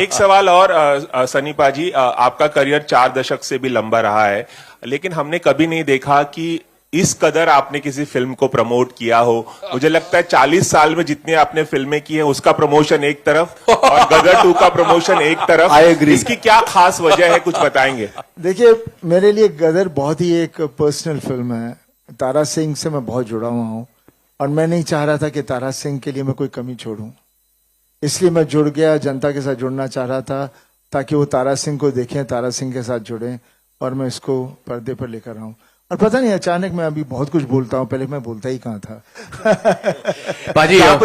एक सवाल और सनी पाजी, आपका करियर 4 दशक से भी लंबा रहा है, लेकिन हमने कभी नहीं देखा कि इस कदर आपने किसी फिल्म को प्रमोट किया हो। मुझे लगता है 40 साल में जितनी आपने फिल्में की हैं उसका प्रमोशन एक तरफ और गदर 2 का प्रमोशन एक तरफ। I agree. इसकी क्या खास वजह है, कुछ बताएंगे? देखिए, मेरे लिए गदर बहुत ही एक पर्सनल फिल्म है। तारा सिंह से मैं बहुत जुड़ा हुआ हूँ और मैं नहीं चाह रहा था कि तारा सिंह के लिए मैं कोई कमी छोड़ूं, इसलिए मैं जुड़ गया, जनता के साथ जुड़ना चाह रहा था ताकि वो तारा सिंह को देखें, तारा सिंह के साथ जुड़ें, और मैं इसको पर्दे पर लेकर आऊं। और पता नहीं, अचानक मैं अभी बहुत कुछ बोलता हूं, पहले मैं बोलता ही कहाँ था।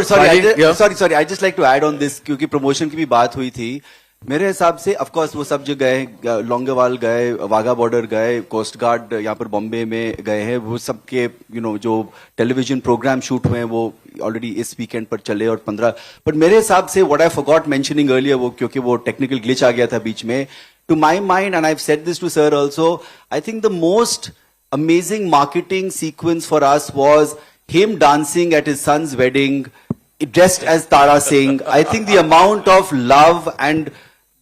Sorry, I just like to add on this, क्योंकि प्रमोशन की भी बात हुई थी। मेरे हिसाब से ऑफ कोर्स वो सब जो गए, लौंगेवाल गए, वाघा बॉर्डर गए, कोस्ट गार्ड यहाँ पर बॉम्बे में गए हैं, वो सब के जो टेलीविजन प्रोग्राम शूट हुए हैं वो ऑलरेडी इस वीकेंड पर चले, और 15। बट मेरे हिसाब से what I forgot mentioning earlier, वो क्योंकि वो टेक्निकल ग्लिच आ गया था बीच में, to my mind, and I have said this to sir also, I think the most amazing marketing sequence for us was him dancing at his son's wedding dressed as Tara Singh. I think the amount of love and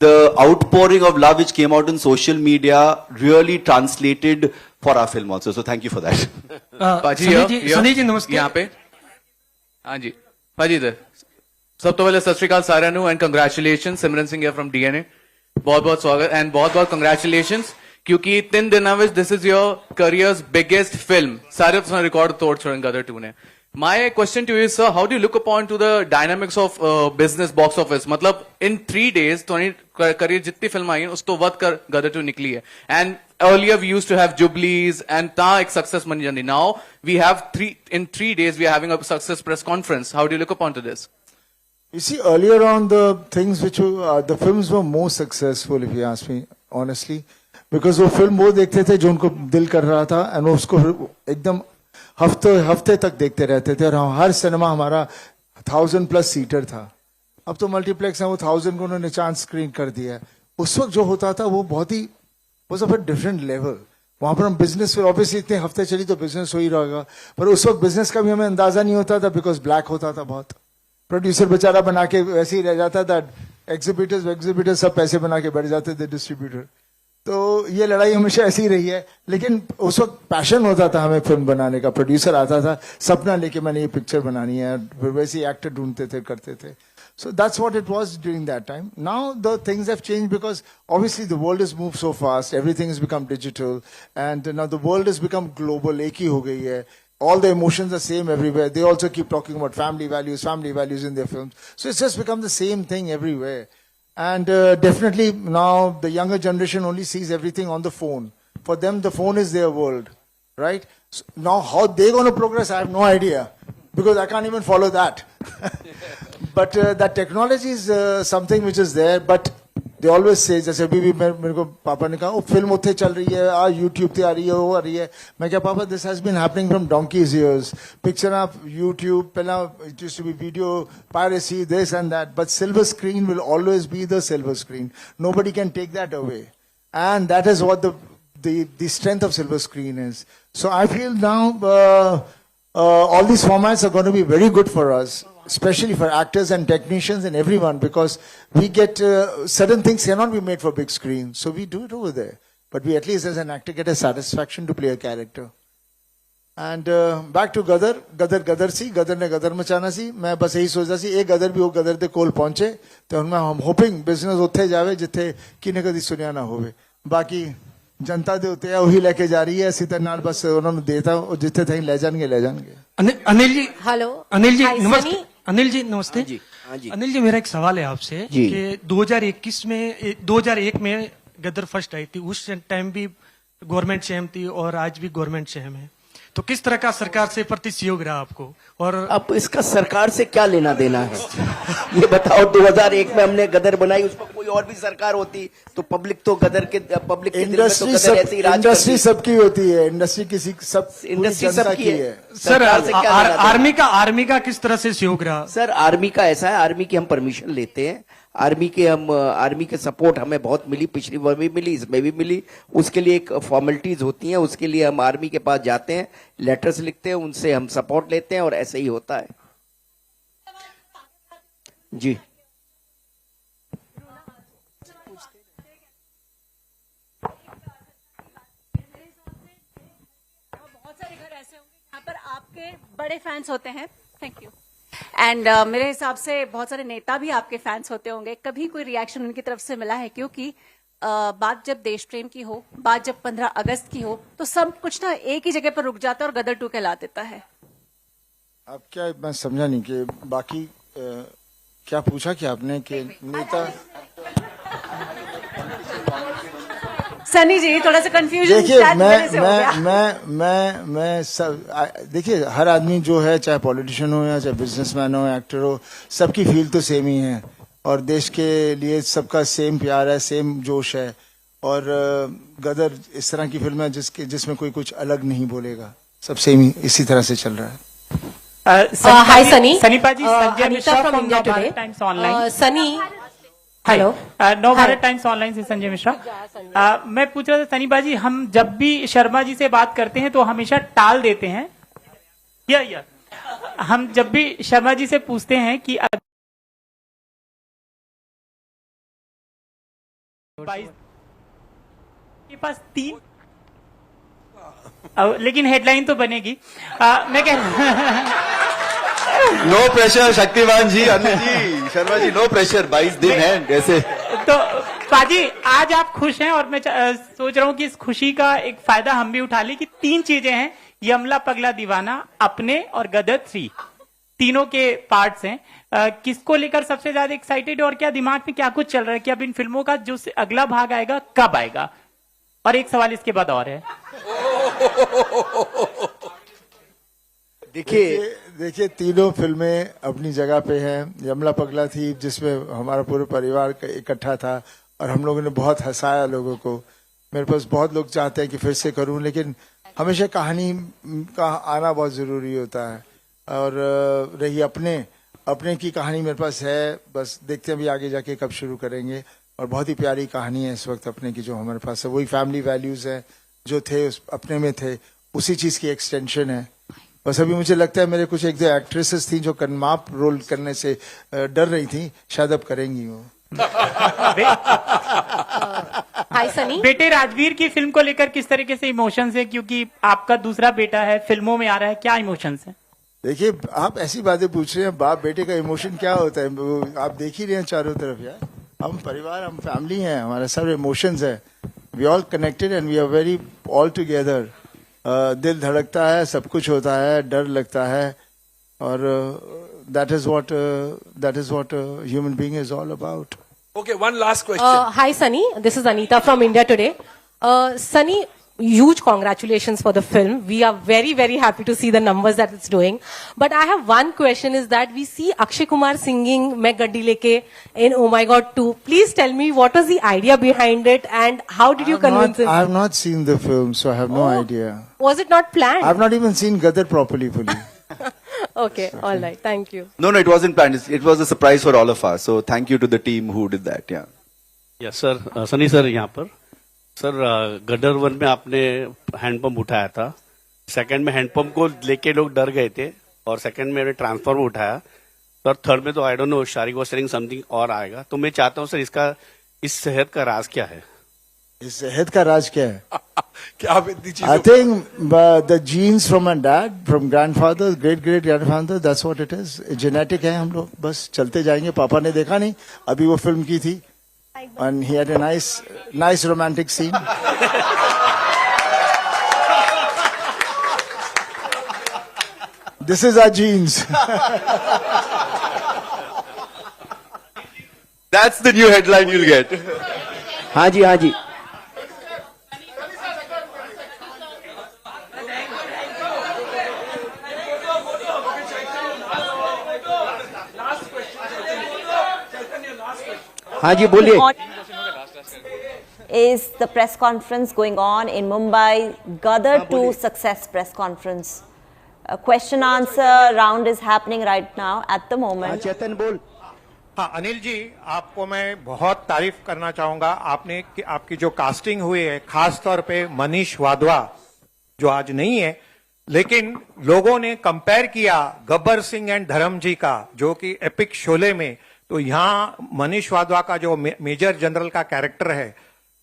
the outpouring of love which came out in social media really translated for our film also. So thank you for that. Sunny ji नमस्ते। यहाँ पे हाँ जी, पाजी इधर। सब तो पहले सत श्री अकाल साਰਿਆਂ ਨੂੰ and congratulation. Simran Singh from DNA, बहुत बहुत स्वागत एंड बहुत बहुत कंग्रेचुलेशन, क्योंकि 3 दिनों में this is your career's biggest film, सारे रिकॉर्ड तोड़ छोड़े गदर 2 ने। My question to you sir, how do you look upon to the dynamics of business box office? मतलब इन 3 days तो करियर जितनी फिल्म आई है उस तो वध कर गदर 2 निकली है, and earlier we used to have jubilees and ta ek success bani jandi. Now we have 3 days we are having a success press conference. How do you look upon to this? You see, earlier on the things which the films were more successful, if you ask me honestly, because वो film वो देखते थे जो उनको दिल कर रहा था, एंड उसको एकदम हफ्ते तक देखते रहते थे, और हर सिनेमा हमारा 1000+ सीटर था। अब तो मल्टीप्लेक्स है, वो 1000 को उन्होंने चांस स्क्रीन कर दिया है। उस वक्त जो होता था वो बहुत ही was of a different level. वहां पर हम बिजनेस, फिर ऑब्वियसली इतने हफ्ते चली तो बिजनेस हो ही रहेगा, पर उस वक्त बिजनेस का भी हमें अंदाजा नहीं होता था, बिकॉज ब्लैक होता था बहुत। प्रोड्यूसर बेचारा बना के वैसे ही रह जाता था, एग्जीबिटर्स सब पैसे बना के बैठ जाते थे, डिस्ट्रीब्यूटर। तो ये लड़ाई हमेशा ऐसी ही रही है, लेकिन उस वक्त पैशन होता था हमें फिल्म बनाने का। प्रोड्यूसर आता था सपना लेके, मैंने ये पिक्चर बनानी है, फिर वैसे ही एक्टर ढूंढते थे, करते थे। So that's what it was during that time. Now the things have changed because obviously the world has moved so fast. Everything has become digital, and now the world has become global. एक ही हो गई है. All the emotions are same everywhere. They also keep talking about family values in their films. So it's just become the same thing everywhere. And definitely now the younger generation only sees everything on the phone. For them, the phone is their world. right? So now how they going to progress, I have no idea, because I can't even follow that. But that technology is something which is there, but they always say, जैसे अभी भी मेरे को पापा ने कहा वो film उत्थे चल रही है, आज YouTube पे आ रही है, वो आ रही है. मैं क्या पापा, this has been happening from donkey's years. Picture up YouTube, पहला it used to be video piracy, this and that, but silver screen will always be the silver screen. Nobody can take that away, and that is what the strength of silver screen is. So I feel now all these formats are going to be very good for us, especially for actors and technicians and everyone, because we get certain things cannot be made for big screen, so we do it over there. But we at least as an actor get a satisfaction to play a character. And back to गदर सी, गदर ने गदर मचाना सी. मैं बस यही सोचता सी एक गदर भी वो गदर दे कोल पहुंचे तो उनमें हम होपिंग बिजनेस उत्थे जावे जिथे किने कदी सुनिया ना होवे. बाकी जनता दे उत्ते वही लेके जा रही है, इसी तरह बस उन्होंने देता जिथे थे ले जाएंगे. अनिल जी, हेलो. अनिल जी Hi, नमस्ते. Sunny. अनिल जी नमस्ते. हाँ जी. अनिल जी, मेरा एक सवाल है आपसे कि 2001 में गदर फर्स्ट आई थी, उस टाइम भी गवर्नमेंट सेम थी और आज भी गवर्नमेंट सेम है, तो किस तरह का सरकार से प्रति सहयोग रहा आपको? और अब इसका सरकार से क्या लेना देना है? ये बताओ, 2001 में हमने गदर बनाई, उस पर कोई और भी सरकार होती तो पब्लिक तो गदर के पब्लिक के दिल में तो गदर ऐसे ही राज करती. इंडस्ट्री सबकी होती है, इंडस्ट्री इंडस्ट्री सबकी है. सर, आर्मी का किस तरह से सहयोग रहा? सर, आर्मी का ऐसा है, आर्मी की हम परमिशन लेते हैं, आर्मी के सपोर्ट हमें बहुत मिली, पिछली बार भी मिली, इसमें भी मिली. उसके लिए एक फॉर्मेलिटीज होती हैं, उसके लिए हम आर्मी के पास जाते हैं, लेटर्स लिखते हैं, उनसे हम सपोर्ट लेते हैं और ऐसे ही होता है. जी. बहुत सारे घर ऐसे होंगे यहाँ पर आपके बड़े फैंस होते हैं. Thank you. एंड मेरे हिसाब से बहुत सारे नेता भी आपके फैंस होते होंगे. कभी कोई रिएक्शन उनकी तरफ से मिला है? क्योंकि बात जब देश प्रेम की हो, बात जब 15 अगस्त की हो, तो सब कुछ ना एक ही जगह पर रुक जाता है और गदर 2 कहला देता है. अब क्या, मैं समझा नहीं कि बाकी क्या पूछा क्या आपने कि नेता. सनी जी, थोड़ा सा कंफ्यूजन. देखिए, मैं सब देखिए, हर आदमी जो है, चाहे पॉलिटिशियन हो या चाहे बिजनेसमैन हो, एक्टर हो, सबकी फील तो सेम ही है और देश के लिए सबका सेम प्यार है, सेम जोश है. और गदर इस तरह की फिल्म है जिसमें कोई कुछ अलग नहीं बोलेगा, सब सेम ही इसी तरह से चल रहा है. हाय सनी. सनी पाजी, Sanjay Mishra from from India Navbharat Today. Times Online. Sunny, hello. Navbharat times online से संजय मिश्रा. मैं पूछ रहा था सनी बाजी, हम जब भी शर्मा जी से बात करते हैं तो हमेशा टाल देते हैं. या हम जब भी शर्मा जी से पूछते हैं कि के पास 3 लेकिन हेडलाइन तो बनेगी. मैं कह नो प्रेशर शक्तिमान जी, अनिल जी, शर्मा जी, नो प्रेशर. 22 दिन है ऐसे. तो पाजी, आज आप खुश हैं और मैं सोच रहा हूं कि इस खुशी का एक फायदा हम भी उठा लें कि 3 चीजें हैं, यमला पगला दीवाना, अपने और गदर 3, तीनों के पार्ट्स हैं. किसको लेकर सबसे ज्यादा एक्साइटेड और क्या दिमाग में क्या कुछ चल रहा है कि अब इन फिल्मों का जो अगला भाग आएगा कब आएगा? और एक सवाल इसके बाद और है. देखिए, तीनों फिल्में अपनी जगह पे हैं. यमला पगला थी जिसमें हमारा पूरा परिवार इकट्ठा था और हम लोगों ने बहुत हंसाया लोगों को. मेरे पास बहुत लोग चाहते हैं कि फिर से करूं, लेकिन हमेशा कहानी का आना बहुत जरूरी होता है. और रही अपने की कहानी मेरे पास है, बस देखते हैं अभी आगे जाके कब शुरू करेंगे. और बहुत ही प्यारी कहानी है इस वक्त अपने की जो हमारे पास है. वही फैमिली वैल्यूज है जो थे उस अपने में थे, उसी चीज की एक्सटेंशन है. बस अभी मुझे लगता है मेरे कुछ 1-2 एक्ट्रेसेस थी जो कन्माप रोल करने से डर रही थी, शायद अब करेंगी वो. हाय सनी. बेटे राजवीर की फिल्म को लेकर किस तरीके से इमोशंस है, क्योंकि आपका दूसरा बेटा है, फिल्मों में आ रहा है, क्या इमोशंस है? देखिए, आप ऐसी बातें पूछ रहे हैं, बाप बेटे का इमोशन क्या होता है, आप देख ही रहे हैं चारों तरफ. यार, हम परिवार, हम फैमिली हैं, हमारा सब इमोशंस है. We all connected and we are very all together. दिल धड़कता है, सब कुछ होता है, डर लगता है, और that is what human being is all about. Okay, one last question. Hi Sunny, this is Anita from India Today. Sunny, huge congratulations for the film. We are very, very happy to see the numbers that it's doing. But I have one question is that we see Akshay Kumar singing Main Gaddi Leke in Oh My God 2. Please tell me what was the idea behind it and how did you convince him? I have not seen the film, so I have no idea. Was it not planned? I have not even seen Gadar properly fully. Okay, all right. Thank you. No, it wasn't planned. It was a surprise for all of us. So thank you to the team who did that. Yeah. Yes, sir. Sunny sir यहाँ पर sir गदर 1 में आपने handpump उठाया था, second में handpump को लेके लोग डर गए थे और सेकंड में ट्रांसफॉर्मर उठाया, और थर्ड में तो I don't know Shariq was saying something और आएगा। तो मैं चाहता हूँ सर इसका इस सेहत का राज क्या है? इस सेहत का राज क्या है? क्या आप इतनी चीजें I think the genes from my dad, from grandfather, great grandfather, that's what it is. Genetic है हम लोग, बस चलते जाएंगे। पापा ने देखा नहीं, अभी वो फिल्म की थी, and he had a nice romantic scene. This is our genes. That's the new headline you'll get. हाँ जी, हाँ जी। हाँ जी, बोलिए। Is the press conference going on in Mumbai? Gadar 2 success press conference. A question answer round is happening right now at the moment. चेतन बोल। हाँ अनिल जी, आपको मैं बहुत तारीफ करना चाहूंगा। आपने आपकी जो कास्टिंग हुई है, खास तौर पे मनीष वाधवा जो आज नहीं है, लेकिन लोगों ने कंपेयर किया गब्बर सिंह एंड धर्म जी का, जो कि एपिक शोले में, तो यहाँ मनीष वाधवा का जो मेजर जनरल का कैरेक्टर है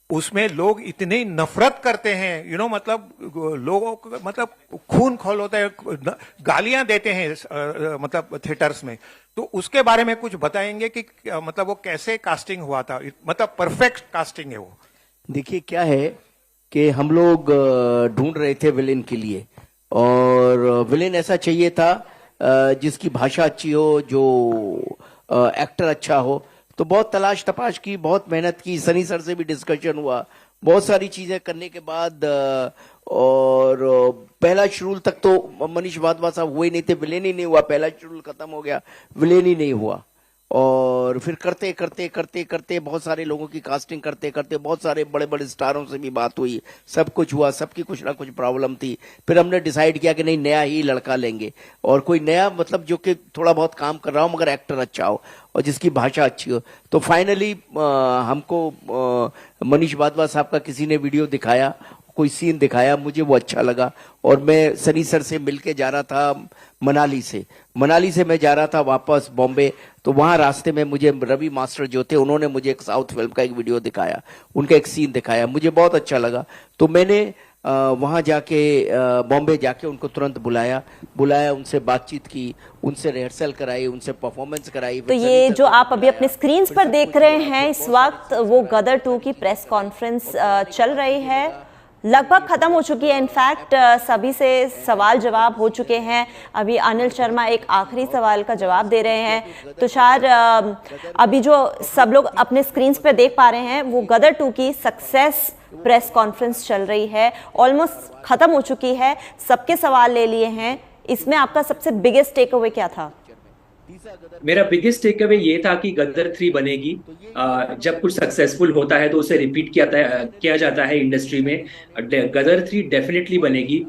उसमें लोग इतनी नफरत करते हैं, मतलब लोगों को मतलब खून खोल होता है, गालियां देते हैं मतलब थिएटर्स में। तो उसके बारे में कुछ बताएंगे कि मतलब वो कैसे कास्टिंग हुआ था, मतलब परफेक्ट कास्टिंग है वो? देखिए क्या है कि हम लोग ढूंढ रहे थे विलेन के लिए, और विलेन ऐसा चाहिए था जिसकी भाषा अच्छी हो, जो एक्टर अच्छा हो। तो बहुत तलाश तपाश की, बहुत मेहनत की, सनी सर से भी डिस्कशन हुआ, बहुत सारी चीजें करने के बाद, और पहला शेड्यूल तक तो मनीष वाधवा साहब हुए नहीं थे, विलेन ही नहीं हुआ, पहला शेड्यूल खत्म हो गया, विलेन ही नहीं हुआ। और फिर करते करते करते करते बहुत सारे लोगों की कास्टिंग करते करते बहुत सारे बड़े बड़े स्टारों से भी बात हुई, सब कुछ हुआ, सबकी कुछ ना कुछ प्रॉब्लम थी। फिर हमने डिसाइड किया कि नहीं, नया ही लड़का लेंगे, और कोई नया मतलब जो कि थोड़ा बहुत काम कर रहा हो मगर एक्टर अच्छा हो और जिसकी भाषा अच्छी हो। तो फाइनली हमको मनीष वाधवा साहब का किसी ने वीडियो दिखाया, कोई सीन दिखाया, मुझे वो अच्छा लगा, और मैं सनी सर से मिलके जा रहा था मनाली से मैं जा रहा था वापस बॉम्बे। तो वहां रास्ते में मुझे रवि मास्टर जो थे, उन्होंने मुझे एक साउथ फिल्म का एक वीडियो दिखाया, उनका एक सीन दिखाया, मुझे बहुत अच्छा लगा। तो मैंने वहां जाके बॉम्बे जाके उनको तुरंत बुलाया, उनसे बातचीत की, उनसे रिहर्सल कराई, उनसे परफॉर्मेंस कराई। तो ये जो आप अभी अपने स्क्रीन पर देख रहे हैं इस वक्त, वो गदर 2 की प्रेस कॉन्फ्रेंस चल रही है, लगभग खत्म हो चुकी है। इनफैक्ट सभी से सवाल जवाब हो चुके हैं। अभी अनिल शर्मा एक आखिरी सवाल का जवाब दे रहे हैं। तुषार, अभी जो सब लोग अपने स्क्रीन पे देख पा रहे हैं, वो गदर 2 की सक्सेस प्रेस कॉन्फ्रेंस चल रही है, ऑलमोस्ट खत्म हो चुकी है, सबके सवाल ले लिए हैं। इसमें आपका सबसे बिगेस्ट टेक अवे क्या था? मेरा बिगेस्ट टेक अवे ये था कि गदर 3 बनेगी। जब कुछ सक्सेसफुल होता है तो उसे रिपीट किया जाता है इंडस्ट्री में। गदर 3 डेफिनेटली बनेगी।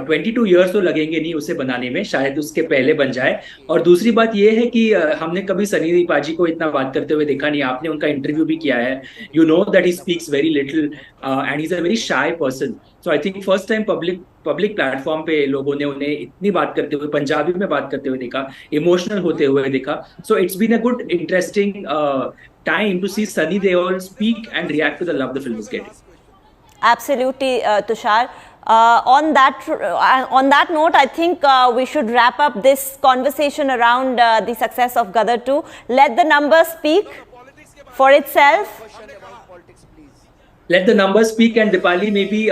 22 इयर्स तो लगेंगे नहीं उसे बनाने में, शायद उसके पहले बन जाए। और दूसरी बात ये है कि हमने कभी सनी पाजी को इतना बात करते हुए देखा नहीं। आपने उनका इंटरव्यू भी किया है, you know that he speaks very little and he is a very shy person. So I think first time public platform पे लोगों ने उन्हें इतनी बात करते हुए, पंजाबी में बात करते हुए देखा, इमोशनल होते हुए देखा। So it's been a good interesting time to see Sunny Deol speak and react to the love the film is getting. Absolutely, Tushar. On that note, I think we should wrap up this conversation around the success of Gadar 2. Let the numbers speak for itself. let the numbers speak, and Dipali, maybe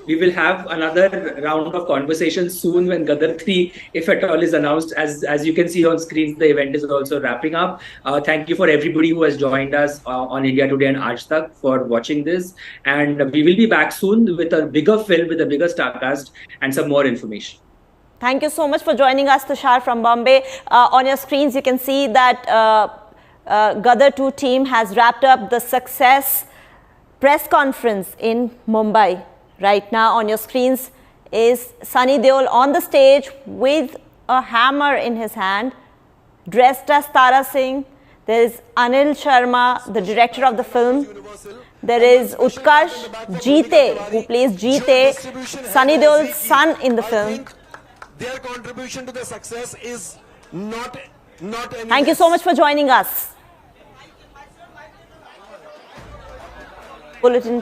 we will have another round of conversation soon when Gadar 3, if at all, is announced. As you can see on screens, the event is also wrapping up. Thank you for everybody who has joined us on India Today and Aaj Tak for watching this, and we will be back soon with a bigger film, with a bigger star cast and some more information. Thank you so much for joining us, Tushar from Bombay. On your screens, you can see that Gadar 2 team has wrapped up the success press conference in Mumbai. Right now on your screens is Sunny Deol on the stage with a hammer in his hand, dressed as Tara Singh. There is Anil Sharma, the director of the film. There is Utkarsh Jeete, who plays Jeete, Sunny Deol's son in the film. Their contribution to the success is not Thank you so much for joining us. Bulletin